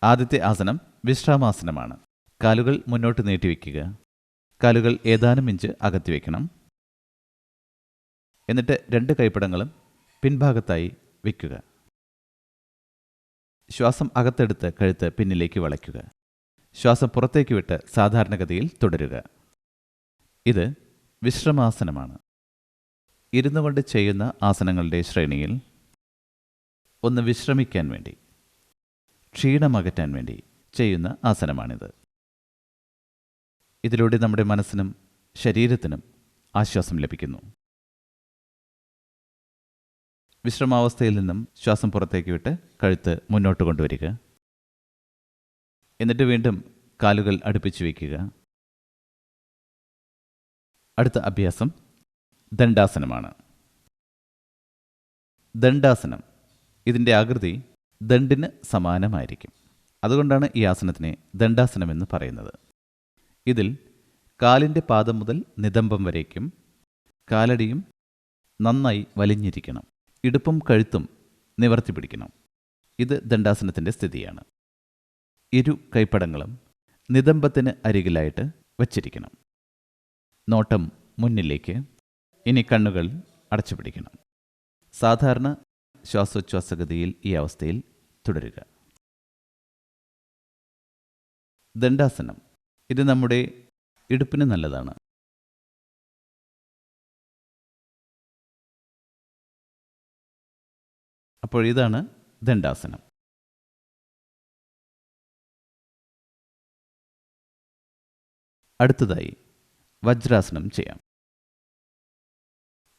ആദ്യത്തെ ആസനം വിശ്രാമാസനമാണ്. കാലുകൾ മുന്നോട്ട് നീട്ടിവെക്കുക. കാലുകൾ ഏതാനും ഇഞ്ച് അകത്തി വയ്ക്കണം. എന്നിട്ട് രണ്ട് കൈപ്പടങ്ങളും പിൻഭാഗത്തായി വയ്ക്കുക. ശ്വാസം അകത്തെടുത്ത് കഴുത്ത് പിന്നിലേക്ക് വളയ്ക്കുക. ശ്വാസം പുറത്തേക്ക് വിട്ട് സാധാരണഗതിയിൽ തുടരുക. ഇത് വിശ്രമാസനമാണ്. ഇരുന്നു കൊണ്ട് ചെയ്യുന്ന ആസനങ്ങളുടെ ശ്രേണിയിൽ ഒന്ന് വിശ്രമിക്കാൻ വേണ്ടി, ക്ഷീണമകറ്റാൻ വേണ്ടി ചെയ്യുന്ന ആസനമാണിത്. ഇതിലൂടെ നമ്മുടെ മനസ്സിനും ശരീരത്തിനും ആശ്വാസം ലഭിക്കുന്നു. വിശ്രമാവസ്ഥയിൽ നിന്നും ശ്വാസം പുറത്തേക്ക് വിട്ട് കഴുത്ത് മുന്നോട്ട് കൊണ്ടുവരിക. എന്നിട്ട് വീണ്ടും കാലുകൾ അടുപ്പിച്ച് വയ്ക്കുക. അടുത്ത അഭ്യാസം ദണ്ഡാസനമാണ്. ദണ്ഡാസനം, ഇതിൻ്റെ ആകൃതി ദണ്ഡിന് സമാനമായിരിക്കും. അതുകൊണ്ടാണ് ഈ ആസനത്തിനെ ദണ്ഡാസനം എന്ന് പറയുന്നത്. ഇതിൽ കാലിൻ്റെ പാദം മുതൽ നിതംബം വരേക്കും കാലടിയും നന്നായി വലിഞ്ഞിരിക്കണം. ഇടുപ്പും കഴുത്തും നിവർത്തി പിടിക്കണം. ഇത് ദണ്ഡാസനത്തിൻ്റെ സ്ഥിതിയാണ്. ഇരു കൈപ്പടങ്ങളും നിതംബത്തിന് അരികിലായിട്ട് വച്ചിരിക്കണം. നോട്ടം മുന്നിലേക്ക്. ഇനി കണ്ണുകൾ അടച്ചു പിടിക്കണം. സാധാരണ ശ്വാസോച്ഛ്വാസഗതിയിൽ ഈ അവസ്ഥയിൽ തുടരുക. ദണ്ഡാസനം, ഇത് നമ്മുടെ ഇടുപ്പിന് നല്ലതാണ്. അപ്പോൾ ഇതാണ് ദണ്ഡാസനം. അടുത്തതായി വജ്രാസനം ചെയ്യാം.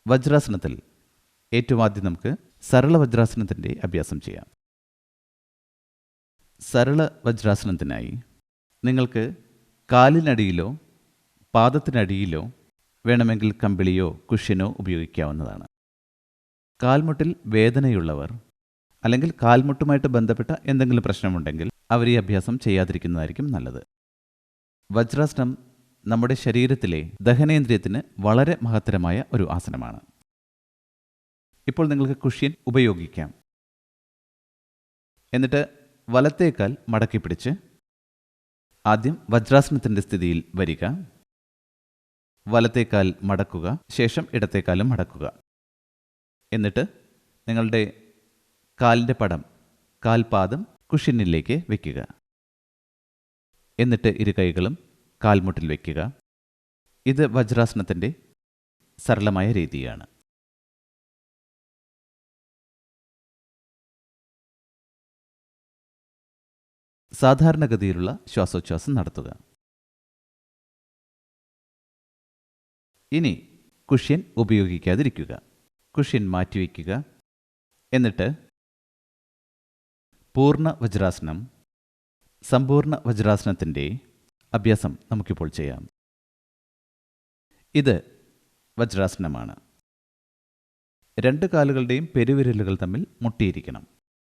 വജ്രാസനത്തിൽ ഏറ്റവും ആദ്യം നമുക്ക് സരള വജ്രാസനത്തിൻ്റെ അഭ്യാസം ചെയ്യാം. സരള വജ്രാസനത്തിനായി നിങ്ങൾക്ക് കാലിനടിയിലോ പാദത്തിനടിയിലോ വേണമെങ്കിൽ കമ്പിളിയോ കുഷ്യനോ ഉപയോഗിക്കാവുന്നതാണ്. കാൽമുട്ടിൽ വേദനയുള്ളവർ അല്ലെങ്കിൽ കാൽമുട്ടുമായിട്ട് ബന്ധപ്പെട്ട എന്തെങ്കിലും പ്രശ്നമുണ്ടെങ്കിൽ അവർ ഈ അഭ്യാസം ചെയ്യാതിരിക്കുന്നതായിരിക്കും നല്ലത്. വജ്രാസനം നമ്മുടെ ശരീരത്തിലെ ദഹനേന്ദ്രിയത്തിന് വളരെ മഹത്തരമായ ഒരു ആസനമാണ്. ഇപ്പോൾ നിങ്ങൾക്ക് കുഷ്യൻ ഉപയോഗിക്കാം. എന്നിട്ട് വലത്തേക്കാൽ മടക്കി പിടിച്ച് ആദ്യം വജ്രാസനത്തിൻ്റെ സ്ഥിതിയിൽ വരിക. വലത്തേക്കാൽ മടക്കുക, ശേഷം ഇടത്തേക്കാലും മടക്കുക. എന്നിട്ട് നിങ്ങളുടെ കാലിൻ്റെ പടം, കാൽപാദം കുഷ്യനിലേക്ക് വയ്ക്കുക. എന്നിട്ട് ഇരു കൈകളും കാൽമുട്ടിൽ വയ്ക്കുക. ഇത് വജ്രാസനത്തിൻ്റെ സരളമായ രീതിയാണ്. സാധാരണഗതിയിലുള്ള ശ്വാസോച്ഛ്വാസം നടത്തുക. ഇനി കുഷ്യൻ ഉപയോഗിക്കാതിരിക്കുക. കുഷ്യൻ മാറ്റിവെക്കുക. എന്നിട്ട് പൂർണ്ണ വജ്രാസനം, സമ്പൂർണ്ണ വജ്രാസനത്തിൻ്റെ അഭ്യാസം നമുക്കിപ്പോൾ ചെയ്യാം. ഇത് വജ്രാസനമാണ്. രണ്ട് കാലുകളുടെയും പെരുവിരലുകൾ തമ്മിൽ മുട്ടിയിരിക്കണം.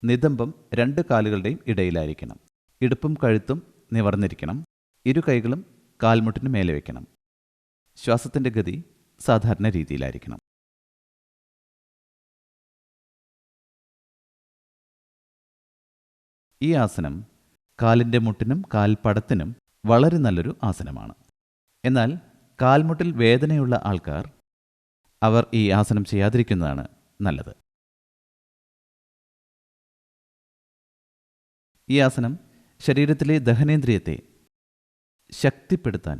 നിതംബം രണ്ട് കാലുകളുടെയും ഇടയിലായിരിക്കണം. ഇടുപ്പും കഴുത്തും നിവർന്നിരിക്കണം. ഇരു കൈകളും കാൽമുട്ടിന് മേലെ വയ്ക്കണം. ശ്വാസത്തിൻ്റെ ഗതി സാധാരണ രീതിയിലായിരിക്കണം. ഈ ആസനം കാലിൻ്റെ മുട്ടിനും കാൽപ്പടത്തിനും വളരെ നല്ലൊരു ആസനമാണ്. എന്നാൽ കാൽമുട്ടിൽ വേദനയുള്ള ആൾക്കാർ അവർ ഈ ആസനം ചെയ്യാതിരിക്കുന്നതാണ് നല്ലത്. ഈ ആസനം ശരീരത്തിലെ ദഹനേന്ദ്രിയത്തെ ശക്തിപ്പെടുത്താൻ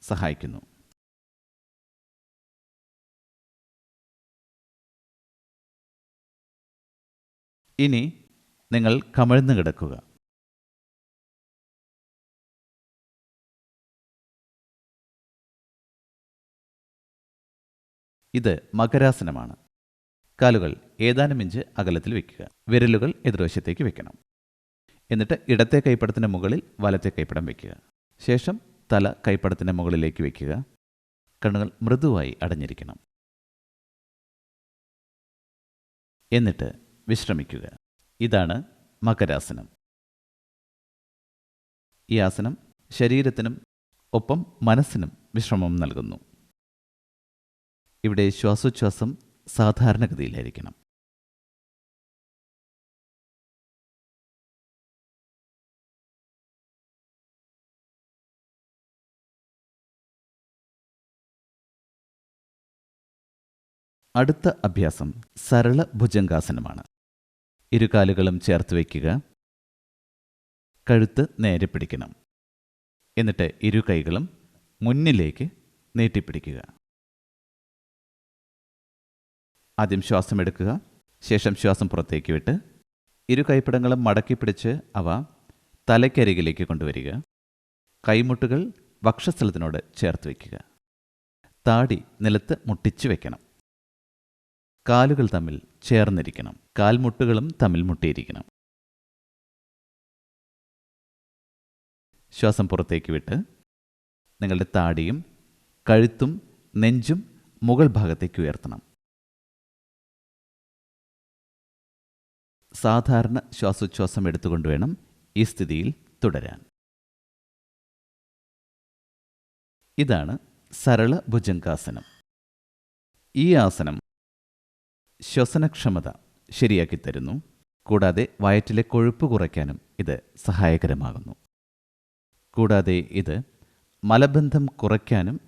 സഹായിക്കുന്നു. ഇനി നിങ്ങൾ കമിഴ്ന്നു കിടക്കുക. ഇത് മകരാസനമാണ്. കാലുകൾ ഏതാനും ഇഞ്ച് അകലത്തിൽ വയ്ക്കുക. വിരലുകൾ എതിർവശത്തേക്ക് വെക്കണം. എന്നിട്ട് ഇടത്തെ കൈപ്പടത്തിന് മുകളിൽ വലത്തെ കൈപ്പടം വയ്ക്കുക. ശേഷം തല കൈപ്പടത്തിന് മുകളിലേക്ക് വയ്ക്കുക. കണ്ണുകൾ മൃദുവായി അടഞ്ഞിരിക്കണം. എന്നിട്ട് വിശ്രമിക്കുക. ഇതാണ് മകരാസനം. ഈ ആസനം ശരീരത്തിനും ഒപ്പം മനസ്സിനും വിശ്രമം നൽകുന്നു. ഇവിടെ ശ്വാസോച്ഛ്വാസം സാധാരണഗതിയിലായിരിക്കണം. അടുത്ത അഭ്യാസം സരള ഭുജംഗാസനമാണ്. ഇരുകാലുകളും ചേർത്ത് വയ്ക്കുക. കഴുത്ത് നേരെ പിടിക്കണം. എന്നിട്ട് ഇരു കൈകളും മുന്നിലേക്ക് നീട്ടിപ്പിടിക്കുക. ആദ്യം ശ്വാസം എടുക്കുക. ശേഷം ശ്വാസം പുറത്തേക്ക് വിട്ട് ഇരു കൈപ്പടങ്ങളും മടക്കി പിടിച്ച് അവ തലയ്ക്കരികിലേക്ക് കൊണ്ടുവരിക. കൈമുട്ടുകൾ വക്ഷസ്ഥലത്തിനോട് ചേർത്ത് വയ്ക്കുക. താടി നിലത്ത് മുട്ടിച്ചു വയ്ക്കണം. കാലുകൾ തമ്മിൽ ചേർന്നിരിക്കണം. കാൽമുട്ടുകളും തമ്മിൽ മുട്ടിയിരിക്കണം. ശ്വാസം പുറത്തേക്ക് വിട്ട് നിങ്ങളുടെ താടിയും കഴുത്തും നെഞ്ചും മുകൾ ഭാഗത്തേക്ക് ഉയർത്തണം. സാധാരണ ശ്വാസോച്ഛ്വാസം എടുത്തുകൊണ്ട് വേണം ഈ സ്ഥിതിയിൽ തുടരാൻ. ഇതാണ് സരള ഭുജംഗാസനം. ഈ ആസനം ശ്വസനക്ഷമത ശരിയാക്കി തരുന്നു. കൂടാതെ വയറ്റിലെ കൊഴുപ്പ് കുറയ്ക്കാനും ഇത് സഹായകരമാകുന്നു. കൂടാതെ ഇത് മലബന്ധം കുറയ്ക്കാനും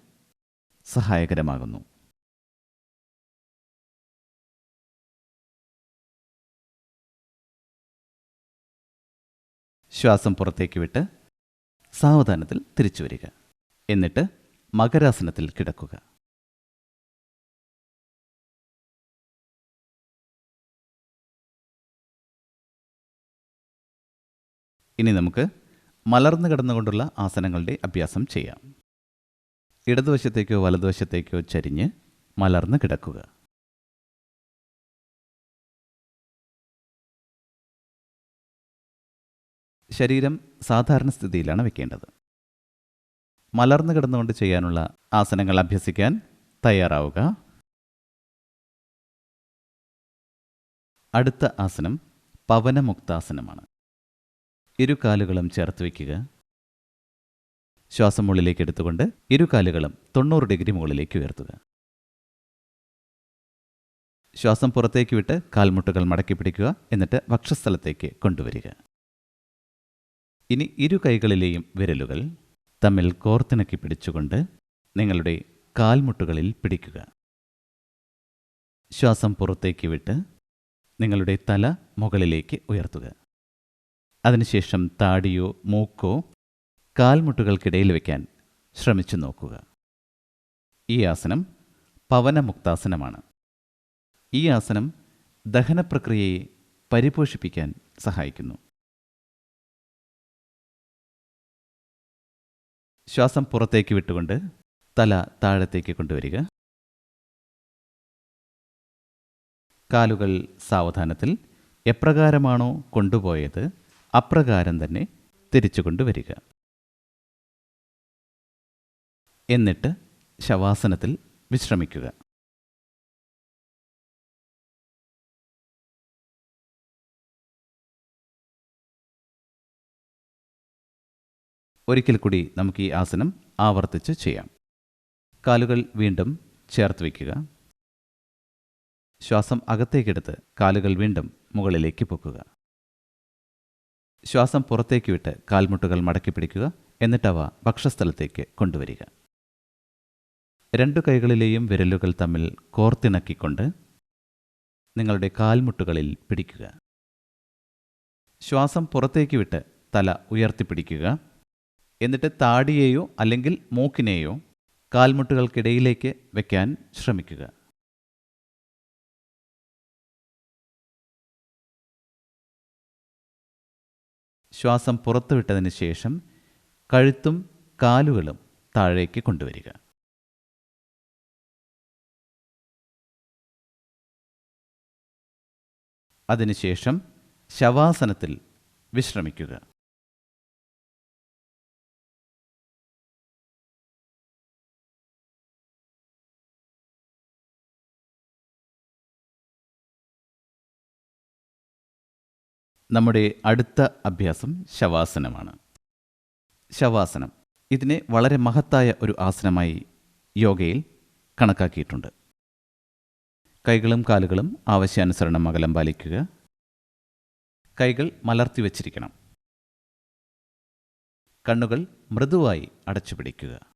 സഹായകരമാകുന്നു. ശ്വാസം പുറത്തേക്ക് വിട്ട് സാവധാനത്തിൽ തിരിച്ചു വരിക. എന്നിട്ട് മകരാസനത്തിൽ കിടക്കുക. ഇനി നമുക്ക് മലർന്നു കിടന്നുകൊണ്ടുള്ള ആസനങ്ങളുടെ അഭ്യാസം ചെയ്യാം. ഇടതുവശത്തേക്കോ വലതുവശത്തേക്കോ ചരിഞ്ഞ് മലർന്ന് കിടക്കുക. ശരീരം സാധാരണ സ്ഥിതിയിലാണ് വെക്കേണ്ടത്. മലർന്നു കിടന്നുകൊണ്ട് ചെയ്യാനുള്ള ആസനങ്ങൾ അഭ്യസിക്കാൻ തയ്യാറാവുക. അടുത്ത ആസനം പവനമുക്താസനമാണ്. ഇരു കാലുകളും ചേർത്ത് വയ്ക്കുക. ശ്വാസം മുകളിലേക്ക് എടുത്തുകൊണ്ട് ഇരു കാലുകളും 90 ഡിഗ്രി മുകളിലേക്ക് ഉയർത്തുക. ശ്വാസം പുറത്തേക്ക് വിട്ട് കാൽമുട്ടുകൾ മടക്കി പിടിക്കുക. എന്നിട്ട് വക്ഷസ്ഥലത്തേക്ക് കൊണ്ടുവരിക. ഇനി ഇരു കൈകളിലെയും വിരലുകൾ തമ്മിൽ കോർത്തിണക്കി പിടിച്ചുകൊണ്ട് നിങ്ങളുടെ കാൽമുട്ടുകളിൽ പിടിക്കുക. ശ്വാസം പുറത്തേക്ക് വിട്ട് നിങ്ങളുടെ തല മുകളിലേക്ക് ഉയർത്തുക. അതിനുശേഷം താടിയോ മൂക്കോ കാൽമുട്ടുകൾക്കിടയിൽ വയ്ക്കാൻ ശ്രമിച്ചു നോക്കുക. ഈ ആസനം പവനമുക്താസനമാണ്. ഈ ആസനം ദഹനപ്രക്രിയയെ പരിപോഷിപ്പിക്കാൻ സഹായിക്കുന്നു. ശ്വാസം പുറത്തേക്ക് വിട്ടുകൊണ്ട് തല താഴത്തേക്ക് കൊണ്ടുവരിക. കാലുകൾ സാവധാനത്തിൽ എപ്രകാരമാണോ കൊണ്ടുപോയത് അപ്രകാരം തന്നെ തിരിച്ചു കൊണ്ടുവരിക. എന്നിട്ട് ശവാസനത്തിൽ വിശ്രമിക്കുക. ഒരിക്കൽ കൂടി നമുക്ക് ഈ ആസനം ആവർത്തിച്ച് ചെയ്യാം. കാലുകൾ വീണ്ടും ചേർത്ത് വയ്ക്കുക. ശ്വാസം അകത്തേക്കെടുത്ത് കാലുകൾ വീണ്ടും മുകളിലേക്ക് പൊക്കുക. ശ്വാസം പുറത്തേക്ക് വിട്ട് കാൽമുട്ടുകൾ മടക്കി പിടിക്കുക. എന്നിട്ടവ വക്ഷസ്ഥലത്തേക്ക് കൊണ്ടുവരിക. രണ്ടു കൈകളിലെയും വിരലുകൾ തമ്മിൽ കോർത്തിണക്കിക്കൊണ്ട് നിങ്ങളുടെ കാൽമുട്ടുകളിൽ പിടിക്കുക. ശ്വാസം പുറത്തേക്ക് വിട്ട് തല ഉയർത്തിപ്പിടിക്കുക. എന്നിട്ട് താടിയെയോ അല്ലെങ്കിൽ മൂക്കിനെയോ കാൽമുട്ടുകൾക്കിടയിലേക്ക് വയ്ക്കാൻ ശ്രമിക്കുക. ശ്വാസം പുറത്തുവിട്ടതിന് ശേഷം കഴുത്തും കാലുകളും താഴേക്ക് കൊണ്ടുവരിക. അതിനുശേഷം ശവാസനത്തിൽ വിശ്രമിക്കുക. നമ്മുടെ അടുത്ത അഭ്യാസം ശവാസനമാണ്. ശവാസനം ഇതിനെ വളരെ മഹത്തായ ഒരു ആസനമായി യോഗയിൽ കണക്കാക്കിയിട്ടുണ്ട്. കൈകളും കാലുകളും ആവശ്യാനുസരണം അകലം പാലിക്കുക. കൈകൾ മലർത്തി വച്ചിരിക്കണം. കണ്ണുകൾ മൃദുവായി അടച്ചുപിടിക്കുക.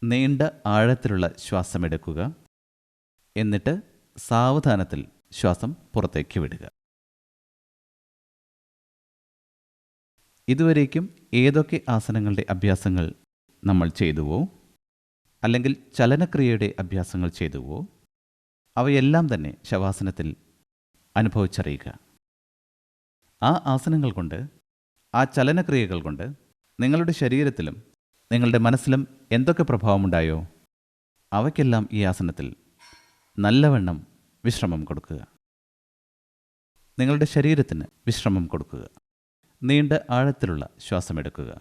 നീണ്ട ആഴത്തിലുള്ള ശ്വാസമെടുക്കുക. എന്നിട്ട് സാവധാനത്തിൽ ശ്വാസം പുറത്തേക്ക് വിടുക. ഇതുവരേക്കും ഏതൊക്കെ ആസനങ്ങളുടെ അഭ്യാസങ്ങൾ നമ്മൾ ചെയ്തുവോ അല്ലെങ്കിൽ ചലനക്രിയയുടെ അഭ്യാസങ്ങൾ ചെയ്തുവോ അവയെല്ലാം തന്നെ ശവാസനത്തിൽ അനുഭവിച്ചറിയുക. ആ ആസനങ്ങൾ കൊണ്ട്, ആ ചലനക്രിയകൾ കൊണ്ട് നിങ്ങളുടെ ശരീരത്തിലും നിങ്ങളുടെ മനസ്സിലും എന്തൊക്കെ പ്രഭാവമുണ്ടായോ അവയ്ക്കെല്ലാം ഈ ആസനത്തിൽ നല്ലവണ്ണം വിശ്രമം കൊടുക്കുക. നിങ്ങളുടെ ശരീരത്തിന് വിശ്രമം കൊടുക്കുക. നീണ്ട ആഴത്തിലുള്ള ശ്വാസമെടുക്കുക.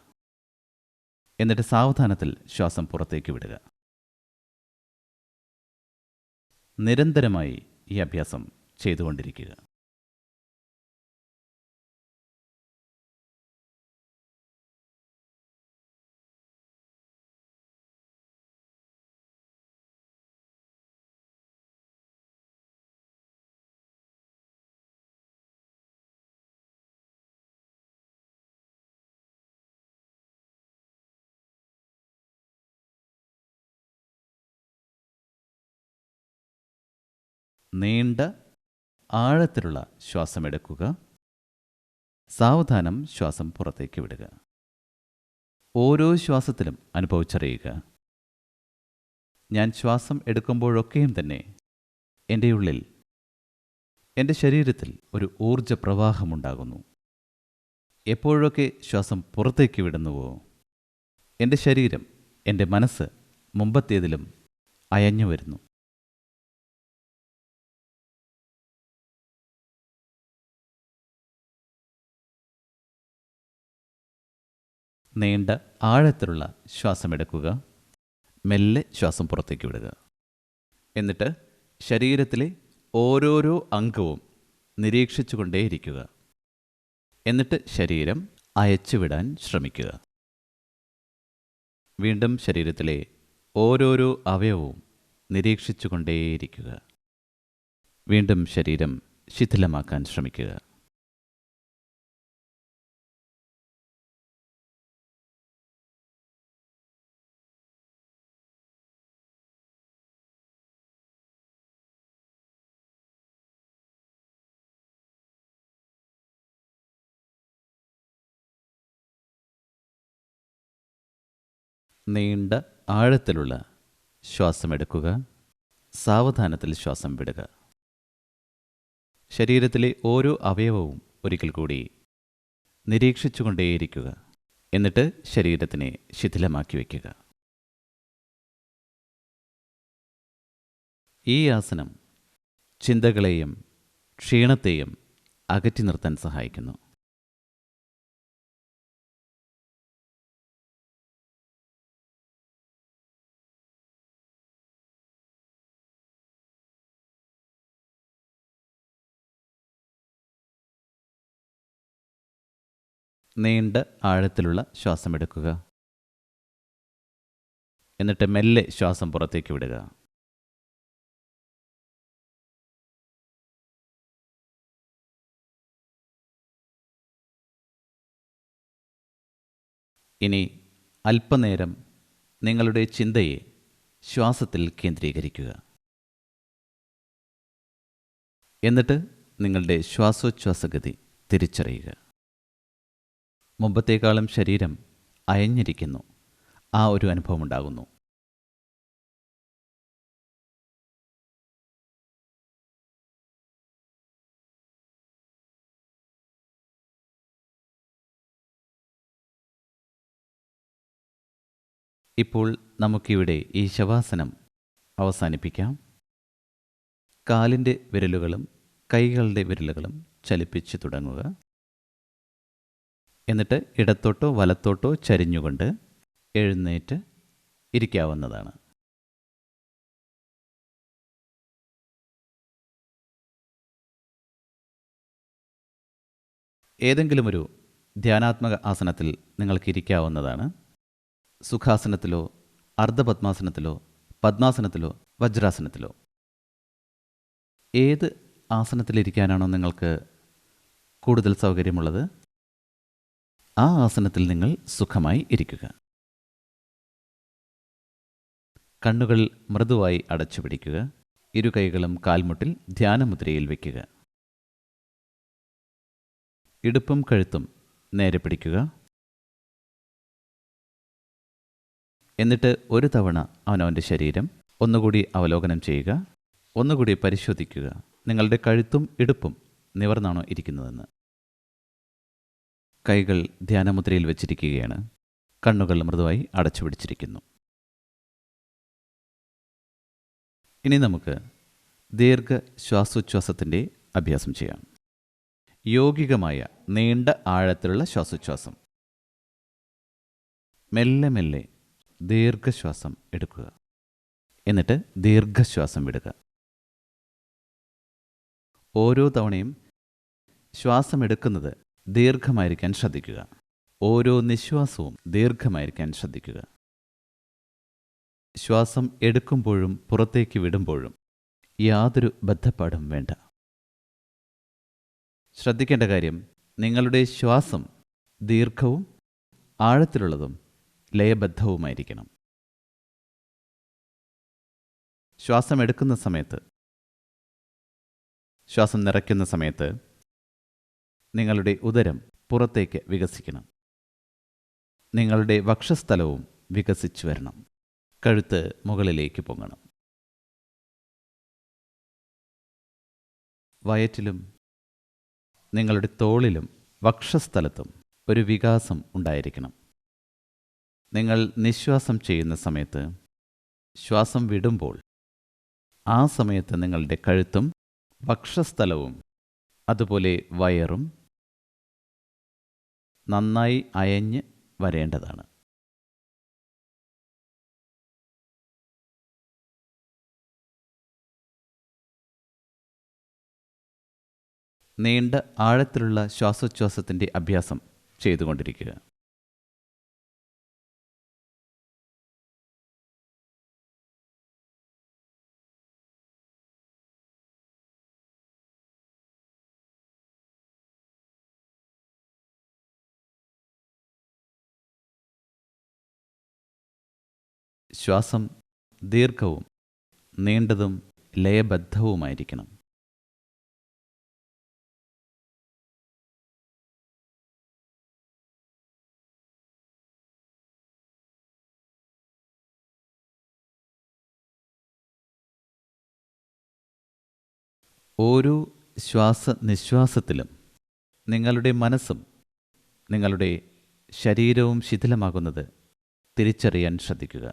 എന്നിട്ട് സാവധാനത്തിൽ ശ്വാസം പുറത്തേക്ക് വിടുക. നിരന്തരമായി ഈ അഭ്യാസം ചെയ്തുകൊണ്ടിരിക്കുക. നീണ്ട ആഴത്തിലുള്ള ശ്വാസമെടുക്കുക. സാവധാനം ശ്വാസം പുറത്തേക്ക് വിടുക. ഓരോ ശ്വാസത്തിലും അനുഭവിച്ചറിയുക, ഞാൻ ശ്വാസം എടുക്കുമ്പോഴൊക്കെയും തന്നെ എൻ്റെ ഉള്ളിൽ, എൻ്റെ ശരീരത്തിൽ ഒരു ഊർജ പ്രവാഹമുണ്ടാകുന്നു. എപ്പോഴൊക്കെ ശ്വാസം പുറത്തേക്ക് വിടുന്നുവോ, എൻ്റെ ശരീരം, എൻ്റെ മനസ്സ് മുമ്പത്തേതിലും അയഞ്ഞു വരുന്നു. നീണ്ട ആഴത്തിലുള്ള ശ്വാസമെടുക്കുക. മെല്ലെ ശ്വാസം പുറത്തേക്ക് വിടുക. എന്നിട്ട് ശരീരത്തിലെ ഓരോരോ അംഗവും നിരീക്ഷിച്ചുകൊണ്ടേയിരിക്കുക. എന്നിട്ട് ശരീരം അയച്ചുവിടാൻ ശ്രമിക്കുക. വീണ്ടും ശരീരത്തിലെ ഓരോരോ അവയവവും നിരീക്ഷിച്ചുകൊണ്ടേയിരിക്കുക. വീണ്ടും ശരീരം ശിഥിലമാക്കാൻ ശ്രമിക്കുക. നീണ്ട ആഴത്തിലുള്ള ശ്വാസമെടുക്കുക. സാവധാനത്തിൽ ശ്വാസം വിടുക. ശരീരത്തിലെ ഓരോ അവയവവും ഒരിക്കൽ കൂടി നിരീക്ഷിച്ചുകൊണ്ടേയിരിക്കുക. എന്നിട്ട് ശരീരത്തിനെ ശിഥിലമാക്കി വയ്ക്കുക. ഈ ആസനം ചിന്തകളെയും ക്ഷീണത്തെയും അകറ്റി നിർത്താൻ സഹായിക്കുന്നു. നീണ്ട ആഴത്തിലുള്ള ശ്വാസമെടുക്കുക. എന്നിട്ട് മെല്ലെ ശ്വാസം പുറത്തേക്ക് വിടുക. ഇനി അല്പനേരം നിങ്ങളുടെ ചിന്തയെ ശ്വാസത്തിൽ കേന്ദ്രീകരിക്കുക. എന്നിട്ട് നിങ്ങളുടെ ശ്വാസോച്ഛ്വാസഗതി തിരിച്ചറിയുക. മുമ്പത്തേക്കാളും ശരീരം അയഞ്ഞിരിക്കുന്നു. ആ ഒരു അനുഭവം ഉണ്ടാകുന്നു. ഇപ്പോൾ നമുക്കിവിടെ ഈ ശവാസനം അവസാനിപ്പിക്കാം. കാലിൻ്റെ വിരലുകളും കൈകളുടെ വിരലുകളും ചലിപ്പിച്ച് തുടങ്ങുക. എന്നിട്ട് ഇടത്തോട്ടോ വലത്തോട്ടോ ചരിഞ്ഞുകൊണ്ട് എഴുന്നേറ്റ് ഇരിക്കാവുന്നതാണ്. ഏതെങ്കിലും ഒരു ധ്യാനാത്മക ആസനത്തിൽ നിങ്ങൾക്ക് ഇരിക്കാവുന്നതാണ്. സുഖാസനത്തിലോ അർദ്ധപദ്മാസനത്തിലോ പദ്മാസനത്തിലോ വജ്രാസനത്തിലോ ഏത് ആസനത്തിലിരിക്കാനാണോ നിങ്ങൾക്ക് കൂടുതൽ സൗകര്യമുള്ളത്, ആ ആസനത്തിൽ നിങ്ങൾ സുഖമായി ഇരിക്കുക. കണ്ണുകൾ മൃദുവായി അടച്ചുപിടിക്കുക. ഇരു കൈകളും കാൽമുട്ടിൽ ധ്യാനമുദ്രയിൽ വയ്ക്കുക. ഇടുപ്പും കഴുത്തും നേരെ പിടിക്കുക. എന്നിട്ട് ഒരു തവണ അവനവൻ്റെ ശരീരം ഒന്നുകൂടി അവലോകനം ചെയ്യുക. ഒന്നുകൂടി പരിശോധിക്കുക, നിങ്ങളുടെ കഴുത്തും ഇടുപ്പും നിവർന്നാണോ ഇരിക്കുന്നതെന്ന്. കൈകൾ ധ്യാനമുദ്രയിൽ വച്ചിരിക്കുകയാണ്. കണ്ണുകൾ മൃദുവായി അടച്ചുപിടിച്ചിരിക്കുന്നു. ഇനി നമുക്ക് ദീർഘശ്വാസോച്ഛ്വാസത്തിൻ്റെ അഭ്യാസം ചെയ്യാം. യോഗികമായ നീണ്ട ആഴത്തിലുള്ള ശ്വാസോച്ഛ്വാസം. മെല്ലെ മെല്ലെ ദീർഘശ്വാസം എടുക്കുക, എന്നിട്ട് ദീർഘശ്വാസം വിടുക. ഓരോ തവണയും ശ്വാസം എടുക്കുന്നത് ദീർഘമായിരിക്കാൻ ശ്രദ്ധിക്കുക. ഓരോ നിശ്വാസവും ദീർഘമായിരിക്കാൻ ശ്രദ്ധിക്കുക. ശ്വാസം എടുക്കുമ്പോഴും പുറത്തേക്ക് വിടുമ്പോഴും യാതൊരു ബദ്ധപ്പാടും വേണ്ട. ശ്രദ്ധിക്കേണ്ട കാര്യം, നിങ്ങളുടെ ശ്വാസം ദീർഘവും ആഴത്തിലുള്ളതും ലയബദ്ധവുമായിരിക്കണം. ശ്വാസം എടുക്കുന്ന സമയത്ത്, ശ്വാസം നിറയ്ക്കുന്ന സമയത്ത് നിങ്ങളുടെ ഉദരം പുറത്തേക്ക് വികസിക്കണം. നിങ്ങളുടെ വക്ഷസ്ഥലവും വികസിച്ചു വരണം. കഴുത്ത് മുകളിലേക്ക് പൊങ്ങണം. വയറ്റിലും നിങ്ങളുടെ തോളിലും വക്ഷസ്ഥലത്തും ഒരു വികാസം ഉണ്ടായിരിക്കണം. നിങ്ങൾ നിശ്വാസം ചെയ്യുന്ന സമയത്ത്, ശ്വാസം വിടുമ്പോൾ ആ സമയത്ത് നിങ്ങളുടെ കഴുത്തും വക്ഷസ്ഥലവും അതുപോലെ വയറും നന്നായി അയഞ്ഞ് വരേണ്ടതാണ്. നീണ്ട ആഴത്തിലുള്ള ശ്വാസോച്ഛ്വാസത്തിൻ്റെ അഭ്യാസം ചെയ്തുകൊണ്ടിരിക്കുക. ശ്വാസം ദീർഘവും നീണ്ടതും ലയബദ്ധവുമായിരിക്കണം. ഓരോ ശ്വാസനിശ്വാസത്തിലും നിങ്ങളുടെ മനസ്സും നിങ്ങളുടെ ശരീരവും ശിഥിലമാകുന്നത് തിരിച്ചറിയാൻ ശ്രദ്ധിക്കുക.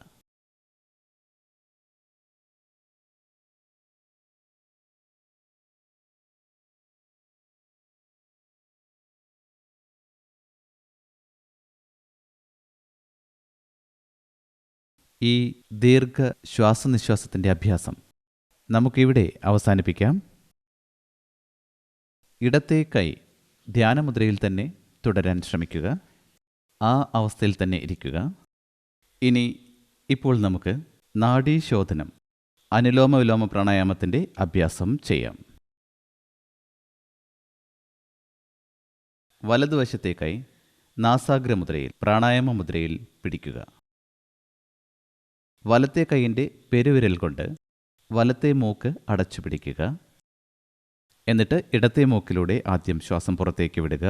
ഈ ദീർഘ ശ്വാസനിശ്വാസത്തിൻ്റെ അഭ്യാസം നമുക്കിവിടെ അവസാനിപ്പിക്കാം. ഇടത്തെ കൈ ധ്യാനമുദ്രയിൽ തന്നെ തുടരാൻ ശ്രമിക്കുക. ആ അവസ്ഥയിൽ തന്നെ ഇരിക്കുക. ഇനി ഇപ്പോൾ നമുക്ക് നാഡീശോധനം, അനുലോമ വിലോമ പ്രാണായാമത്തിൻ്റെ അഭ്യാസം ചെയ്യാം. വലതുവശത്തെ കൈ നാസാഗ്രമുദ്രയിൽ, പ്രാണായാമ മുദ്രയിൽ പിടിക്കുക. വലത്തെ കൈയിൻ്റെ പെരുവിരൽ കൊണ്ട് വലത്തെ മൂക്ക് അടച്ചു പിടിക്കുക. എന്നിട്ട് ഇടത്തെ മൂക്കിലൂടെ ആദ്യം ശ്വാസം പുറത്തേക്ക് വിടുക.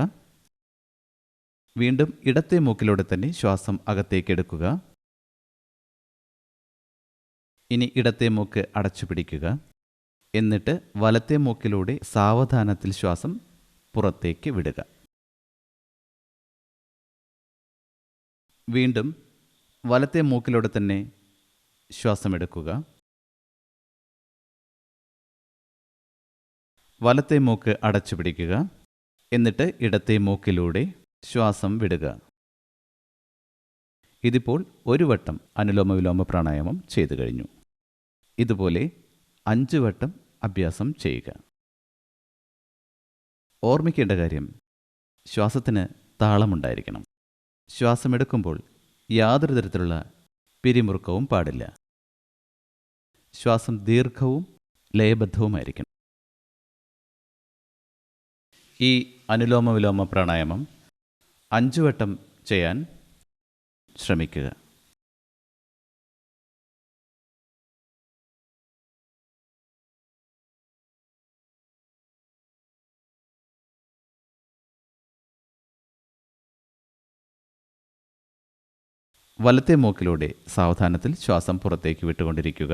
വീണ്ടും ഇടത്തെ മൂക്കിലൂടെ തന്നെ ശ്വാസം അകത്തേക്ക് എടുക്കുക. ഇനി ഇടത്തെ മൂക്ക് അടച്ചു പിടിക്കുക. എന്നിട്ട് വലത്തെ മൂക്കിലൂടെ സാവധാനത്തിൽ ശ്വാസം പുറത്തേക്ക് വിടുക. വീണ്ടും വലത്തെ മൂക്കിലൂടെ തന്നെ ശ്വാസം എടുക്കുക. വലത്തെ മൂക്ക് അടച്ചു പിടിക്കുക. എന്നിട്ട് ഇടത്തെ മൂക്കിലൂടെ ശ്വാസം വിടുക. ഇതിപ്പോൾ ഒരു വട്ടം അനുലോമ വിലോമ പ്രാണായാമം ചെയ്തു കഴിഞ്ഞു. ഇതുപോലെ 5 വട്ടം അഭ്യാസം ചെയ്യുക. ഓർമ്മിക്കേണ്ട കാര്യം, ശ്വാസത്തിന് താളമുണ്ടായിരിക്കണം. ശ്വാസമെടുക്കുമ്പോൾ യാതൊരു തരത്തിലുള്ള പിരിമുറുക്കവും പാടില്ല. ശ്വാസം ദീർഘവും ലയബദ്ധവുമായിരിക്കണം. ഈ അനുലോമ വിലോമ പ്രാണായാമം 5 വട്ടം ചെയ്യാൻ ശ്രമിക്കുക. വലത്തെ മൂക്കിലൂടെ സാവധാനത്തിൽ ശ്വാസം പുറത്തേക്ക് വിട്ടുകൊണ്ടിരിക്കുക.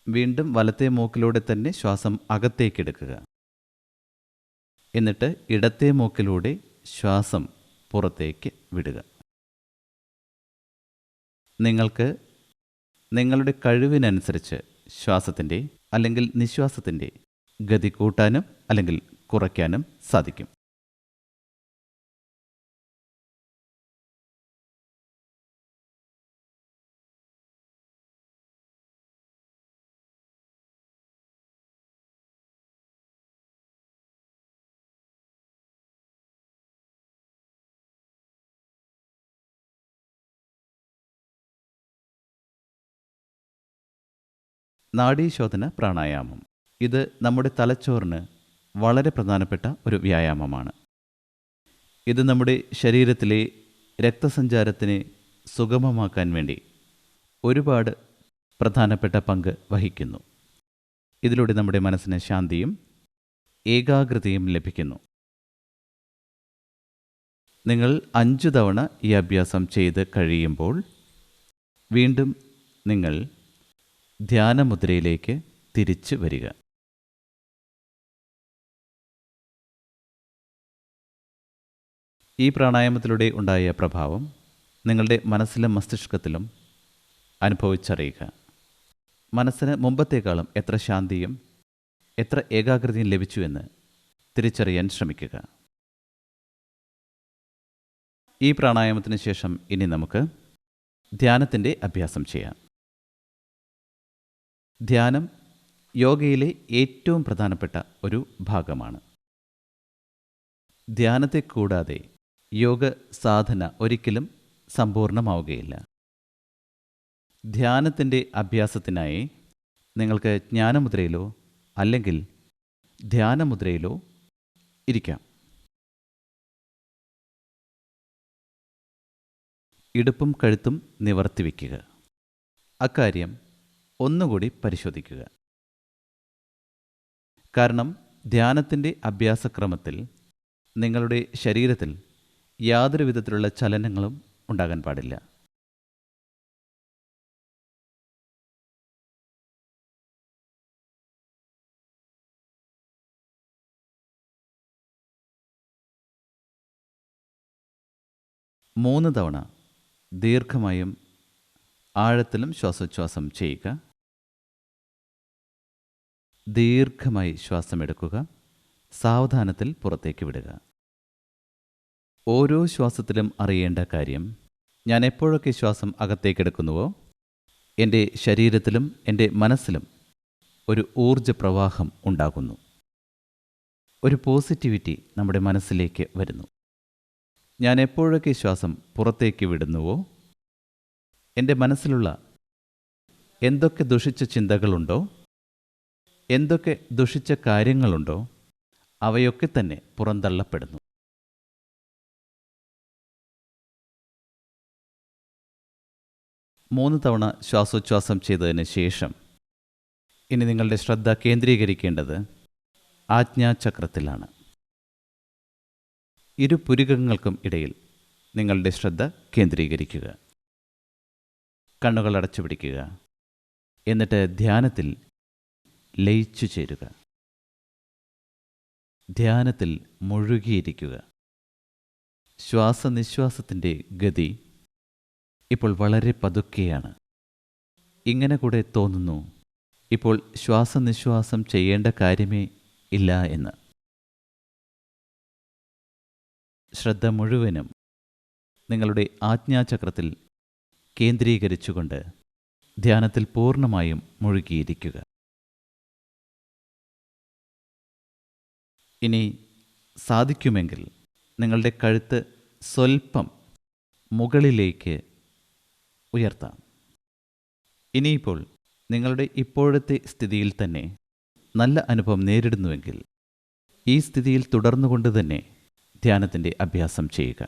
വീണ്ടും വലത്തെ മൂക്കിലൂടെ തന്നെ ശ്വാസം അകത്തേക്കെടുക്കുക. എന്നിട്ട് ഇടത്തെ മൂക്കിലൂടെ ശ്വാസം പുറത്തേക്ക് വിടുക. നിങ്ങൾക്ക് നിങ്ങളുടെ കഴിവിനനുസരിച്ച് ശ്വാസത്തിൻ്റെ അല്ലെങ്കിൽ നിശ്വാസത്തിൻ്റെ ഗതി കൂട്ടാനും അല്ലെങ്കിൽ കുറയ്ക്കാനും സാധിക്കും. നാഡീശോധന പ്രാണായാമം. ഇത് നമ്മുടെ തലച്ചോറിന് വളരെ പ്രധാനപ്പെട്ട ഒരു വ്യായാമമാണ്. ഇത് നമ്മുടെ ശരീരത്തിലെ രക്തസഞ്ചാരത്തിനെ സുഗമമാക്കാൻ വേണ്ടി ഒരുപാട് പ്രധാനപ്പെട്ട പങ്ക് വഹിക്കുന്നു. ഇതിലൂടെ നമ്മുടെ മനസ്സിന് ശാന്തിയും ഏകാഗ്രതയും ലഭിക്കുന്നു. നിങ്ങൾ 5 തവണ ഈ അഭ്യാസം ചെയ്ത് കഴിയുമ്പോൾ വീണ്ടും നിങ്ങൾ ധ്യാനമുദ്രയിലേക്ക് തിരിച്ചു വരിക. ഈ പ്രാണായാമത്തിലൂടെ ഉണ്ടായ പ്രഭാവം നിങ്ങളുടെ മനസ്സിലും മസ്തിഷ്കത്തിലും അനുഭവിച്ചറിയുക. മനസ്സിന് മുമ്പത്തേക്കാളും എത്ര ശാന്തിയും എത്ര ഏകാഗ്രതയും ലഭിച്ചുവെന്ന് തിരിച്ചറിയാൻ ശ്രമിക്കുക. ഈ പ്രാണായാമത്തിന് ശേഷം ഇനി നമുക്ക് ധ്യാനത്തിൻ്റെ അഭ്യാസം ചെയ്യാം. ധ്യാനം യോഗയിലെ ഏറ്റവും പ്രധാനപ്പെട്ട ഒരു ഭാഗമാണ്. ധ്യാനത്തെ കൂടാതെ യോഗ സാധന ഒരിക്കലും സമ്പൂർണ്ണമാവുകയില്ല. ധ്യാനത്തിൻ്റെ അഭ്യാസത്തിനായി നിങ്ങൾക്ക് ജ്ഞാനമുദ്രയിലോ അല്ലെങ്കിൽ ധ്യാനമുദ്രയിലോ ഇരിക്കാം. ഇടുപ്പും കഴുത്തും നിവർത്തി വയ്ക്കുക. അക്കാര്യം ഒന്നുകൂടി പരിശോധിക്കുക. കാരണം ധ്യാനത്തിൻ്റെ അഭ്യാസക്രമത്തിൽ നിങ്ങളുടെ ശരീരത്തിൽ യാതൊരു വിധത്തിലുള്ള ചലനങ്ങളും ഉണ്ടാകാൻ പാടില്ല. മൂന്ന് തവണ ദീർഘമായും ആഴത്തിലും ശ്വാസോച്ഛ്വാസം ചെയ്യുക. ദീർഘമായി ശ്വാസമെടുക്കുക. സാവധാനത്തിൽ പുറത്തേക്ക് വിടുക. ഓരോ ശ്വാസത്തിലും അറിയേണ്ട കാര്യം, ഞാൻ എപ്പോഴൊക്കെ ശ്വാസം അകത്തേക്കെടുക്കുന്നുവോ എൻ്റെ ശരീരത്തിലും എൻ്റെ മനസ്സിലും ഒരു ഊർജപ്രവാഹം ഉണ്ടാകുന്നു. ഒരു പോസിറ്റിവിറ്റി നമ്മുടെ മനസ്സിലേക്ക് വരുന്നു. ഞാൻ എപ്പോഴൊക്കെ ശ്വാസം പുറത്തേക്ക് വിടുന്നുവോ എൻ്റെ മനസ്സിലുള്ള എന്തൊക്കെ ദുഷിച്ച ചിന്തകളുണ്ടോ, എന്തൊക്കെ ദുഷിച്ച കാര്യങ്ങളുണ്ടോ അവയൊക്കെ തന്നെ പുറന്തള്ളപ്പെടുന്നു. മൂന്ന് തവണ ശ്വാസോച്ഛ്വാസം ചെയ്തതിന് ശേഷം ഇനി നിങ്ങളുടെ ശ്രദ്ധ കേന്ദ്രീകരിക്കേണ്ടത് ആജ്ഞാചക്രത്തിലാണ്. ഇരു പുരികങ്ങൾക്കും ഇടയിൽ നിങ്ങളുടെ ശ്രദ്ധ കേന്ദ്രീകരിക്കുക. കണ്ണുകൾ അടച്ചു പിടിക്കുക. എന്നിട്ട് ധ്യാനത്തിൽ ലയിച്ചു ചേരുക. ധ്യാനത്തിൽ മുഴുകിയിരിക്കുക. ശ്വാസനിശ്വാസത്തിൻ്റെ ഗതി ഇപ്പോൾ വളരെ പതുക്കെയാണ്. ഇങ്ങനെ കൂടെ തോന്നുന്നു ഇപ്പോൾ ശ്വാസനിശ്വാസം ചെയ്യേണ്ട കാര്യമേ ഇല്ല എന്ന്. ശ്രദ്ധ മുഴുവനും നിങ്ങളുടെ ആജ്ഞാചക്രത്തിൽ കേന്ദ്രീകരിച്ചുകൊണ്ട് ധ്യാനത്തിൽ പൂർണ്ണമായും മുഴുകിയിരിക്കുക. ഇനി സാധിക്കുമെങ്കിൽ നിങ്ങളുടെ കഴുത്ത് സ്വൽപ്പം മുകളിലേക്ക് ഉയർത്താം. ഇനിയിപ്പോൾ നിങ്ങളുടെ ഇപ്പോഴത്തെ സ്ഥിതിയിൽ തന്നെ നല്ല അനുഭവം നേരിടുന്നുവെങ്കിൽ ഈ സ്ഥിതിയിൽ തുടർന്നുകൊണ്ട് തന്നെ ധ്യാനത്തിൻ്റെ അഭ്യാസം ചെയ്യുക.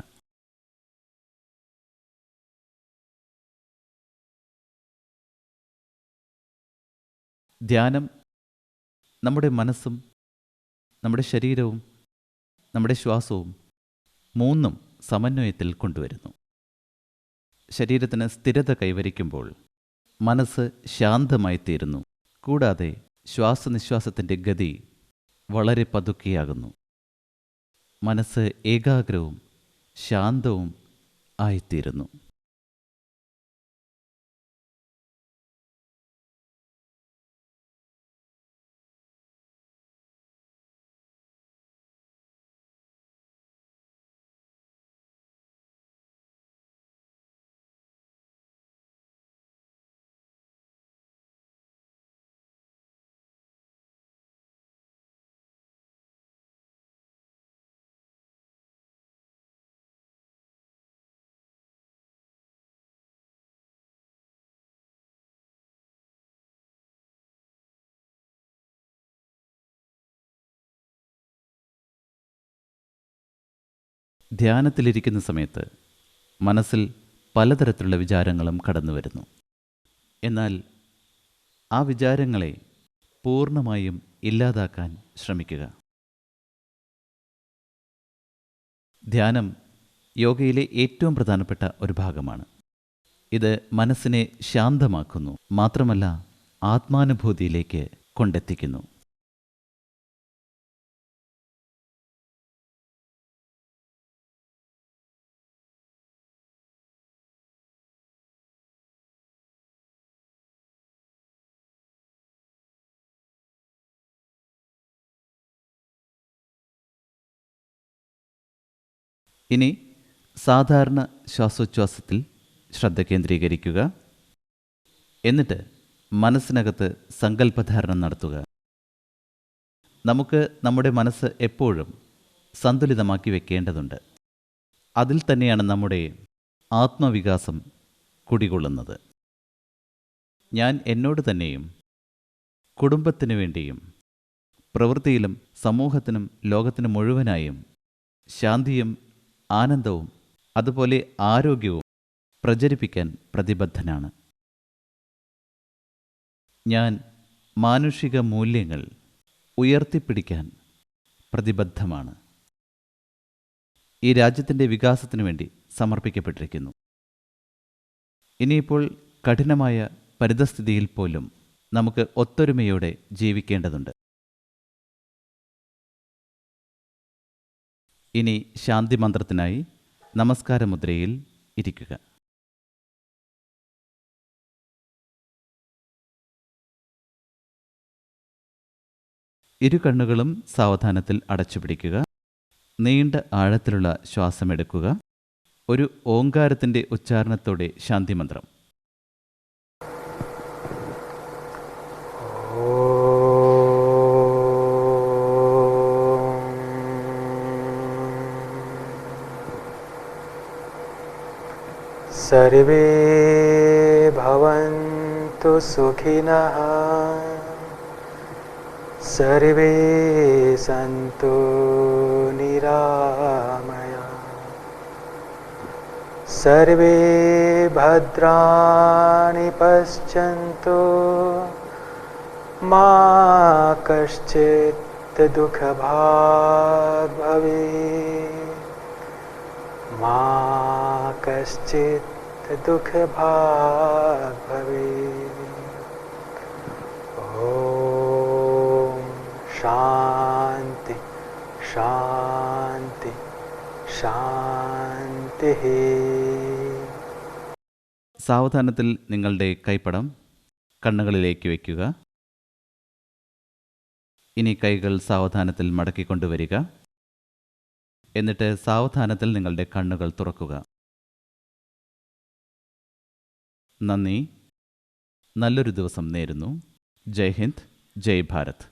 ധ്യാനം നമ്മുടെ മനസ്സും നമ്മുടെ ശരീരവും നമ്മുടെ ശ്വാസവും മൂന്നും സമന്വയത്തിൽ കൊണ്ടുവരുന്നു. ശരീരത്തിന് സ്ഥിരത കൈവരിക്കുമ്പോൾ മനസ്സ് ശാന്തമായി തീരുന്നു. കൂടാതെ ശ്വാസനിശ്വാസത്തിൻ്റെ ഗതി വളരെ പതുക്കെയാകുന്നു. മനസ്സ് ഏകാഗ്രവും ശാന്തവും ആയിത്തീരുന്നു. ധ്യാനത്തിലിരിക്കുന്ന സമയത്ത് മനസ്സിൽ പലതരത്തിലുള്ള വിചാരങ്ങളും കടന്നു വരുന്നു. എന്നാൽ ആ വിചാരങ്ങളെ പൂർണ്ണമായും ഇല്ലാതാക്കാൻ ശ്രമിക്കുക. ധ്യാനം യോഗയിലെ ഏറ്റവും പ്രധാനപ്പെട്ട ഒരു ഭാഗമാണ്. ഇത് മനസ്സിനെ ശാന്തമാക്കുന്നു, മാത്രമല്ല ആത്മാനുഭൂതിയിലേക്ക് കൊണ്ടെത്തിക്കുന്നു. ഇനി സാധാരണ ശ്വാസോച്ഛ്വാസത്തിൽ ശ്രദ്ധ കേന്ദ്രീകരിക്കുക. എന്നിട്ട് മനസ്സിനകത്ത് സങ്കല്പധാരണം നടത്തുക. നമുക്ക് നമ്മുടെ മനസ്സ് എപ്പോഴും സന്തുലിതമാക്കി വെക്കേണ്ടതുണ്ട്. അതിൽ തന്നെയാണ് നമ്മുടെ ആത്മവികാസം കുടികൊള്ളുന്നത്. ഞാൻ എന്നോട് തന്നെയും കുടുംബത്തിനു വേണ്ടിയും പ്രവൃത്തിയിലും സമൂഹത്തിനും ലോകത്തിനു മുഴുവനായും ശാന്തിയും ആനന്ദവും അതുപോലെ ആരോഗ്യവും പ്രചരിപ്പിക്കാൻ പ്രതിബദ്ധനാണ്. ഞാൻ മാനുഷിക മൂല്യങ്ങൾ ഉയർത്തിപ്പിടിക്കാൻ പ്രതിബദ്ധമാണ്. ഈ രാജ്യത്തിൻ്റെ വികാസത്തിനു വേണ്ടി സമർപ്പിക്കപ്പെട്ടിരിക്കുന്നു. ഇനിയിപ്പോൾ കഠിനമായ പരിതസ്ഥിതിയിൽ പോലും നമുക്ക് ഒത്തൊരുമയോടെ ജീവിക്കേണ്ടതുണ്ട്. ഇനി ശാന്തി മന്ത്രത്തിനായി നമസ്കാരമുദ്രയിൽ ഇരിക്കുക. ഇരു കണ്ണുകളും സാവധാനത്തിൽ അടച്ചുപിടിക്കുക. നീണ്ട ആഴത്തിലുള്ള ശ്വാസമെടുക്കുക. ഒരു ഓങ്കാരത്തിൻ്റെ ഉച്ചാരണത്തോടെ ശാന്തിമന്ത്രം. സർവേ ഭവന്തു സുഖിനഃ സർവേ സന്തു നിരാമയാഃ സർവേ ഭദ്രാണി പശ്യന്തു മാ കശ്ചിത് ദുഃഖഭാഗ് ഭവേത് മാ കശ്ചിത് ദുഃഖഭാഗ് ഭവേത്. ഓം ശാന്തി ശാന്തി ശാന്തി. സാവധാനത്തിൽ നിങ്ങളുടെ കൈപ്പടം കണ്ണുകളിലേക്ക് വയ്ക്കുക. ഇനി കൈകൾ സാവധാനത്തിൽ മടക്കിക്കൊണ്ടുവരിക. എന്നിട്ട് സാവധാനത്തിൽ നിങ്ങളുടെ കണ്ണുകൾ തുറക്കുക. നന്ദി. നല്ലൊരു ദിവസം നേരുന്നു. ജയ് ഹിന്ദ്, ജയ് ഭാരത്.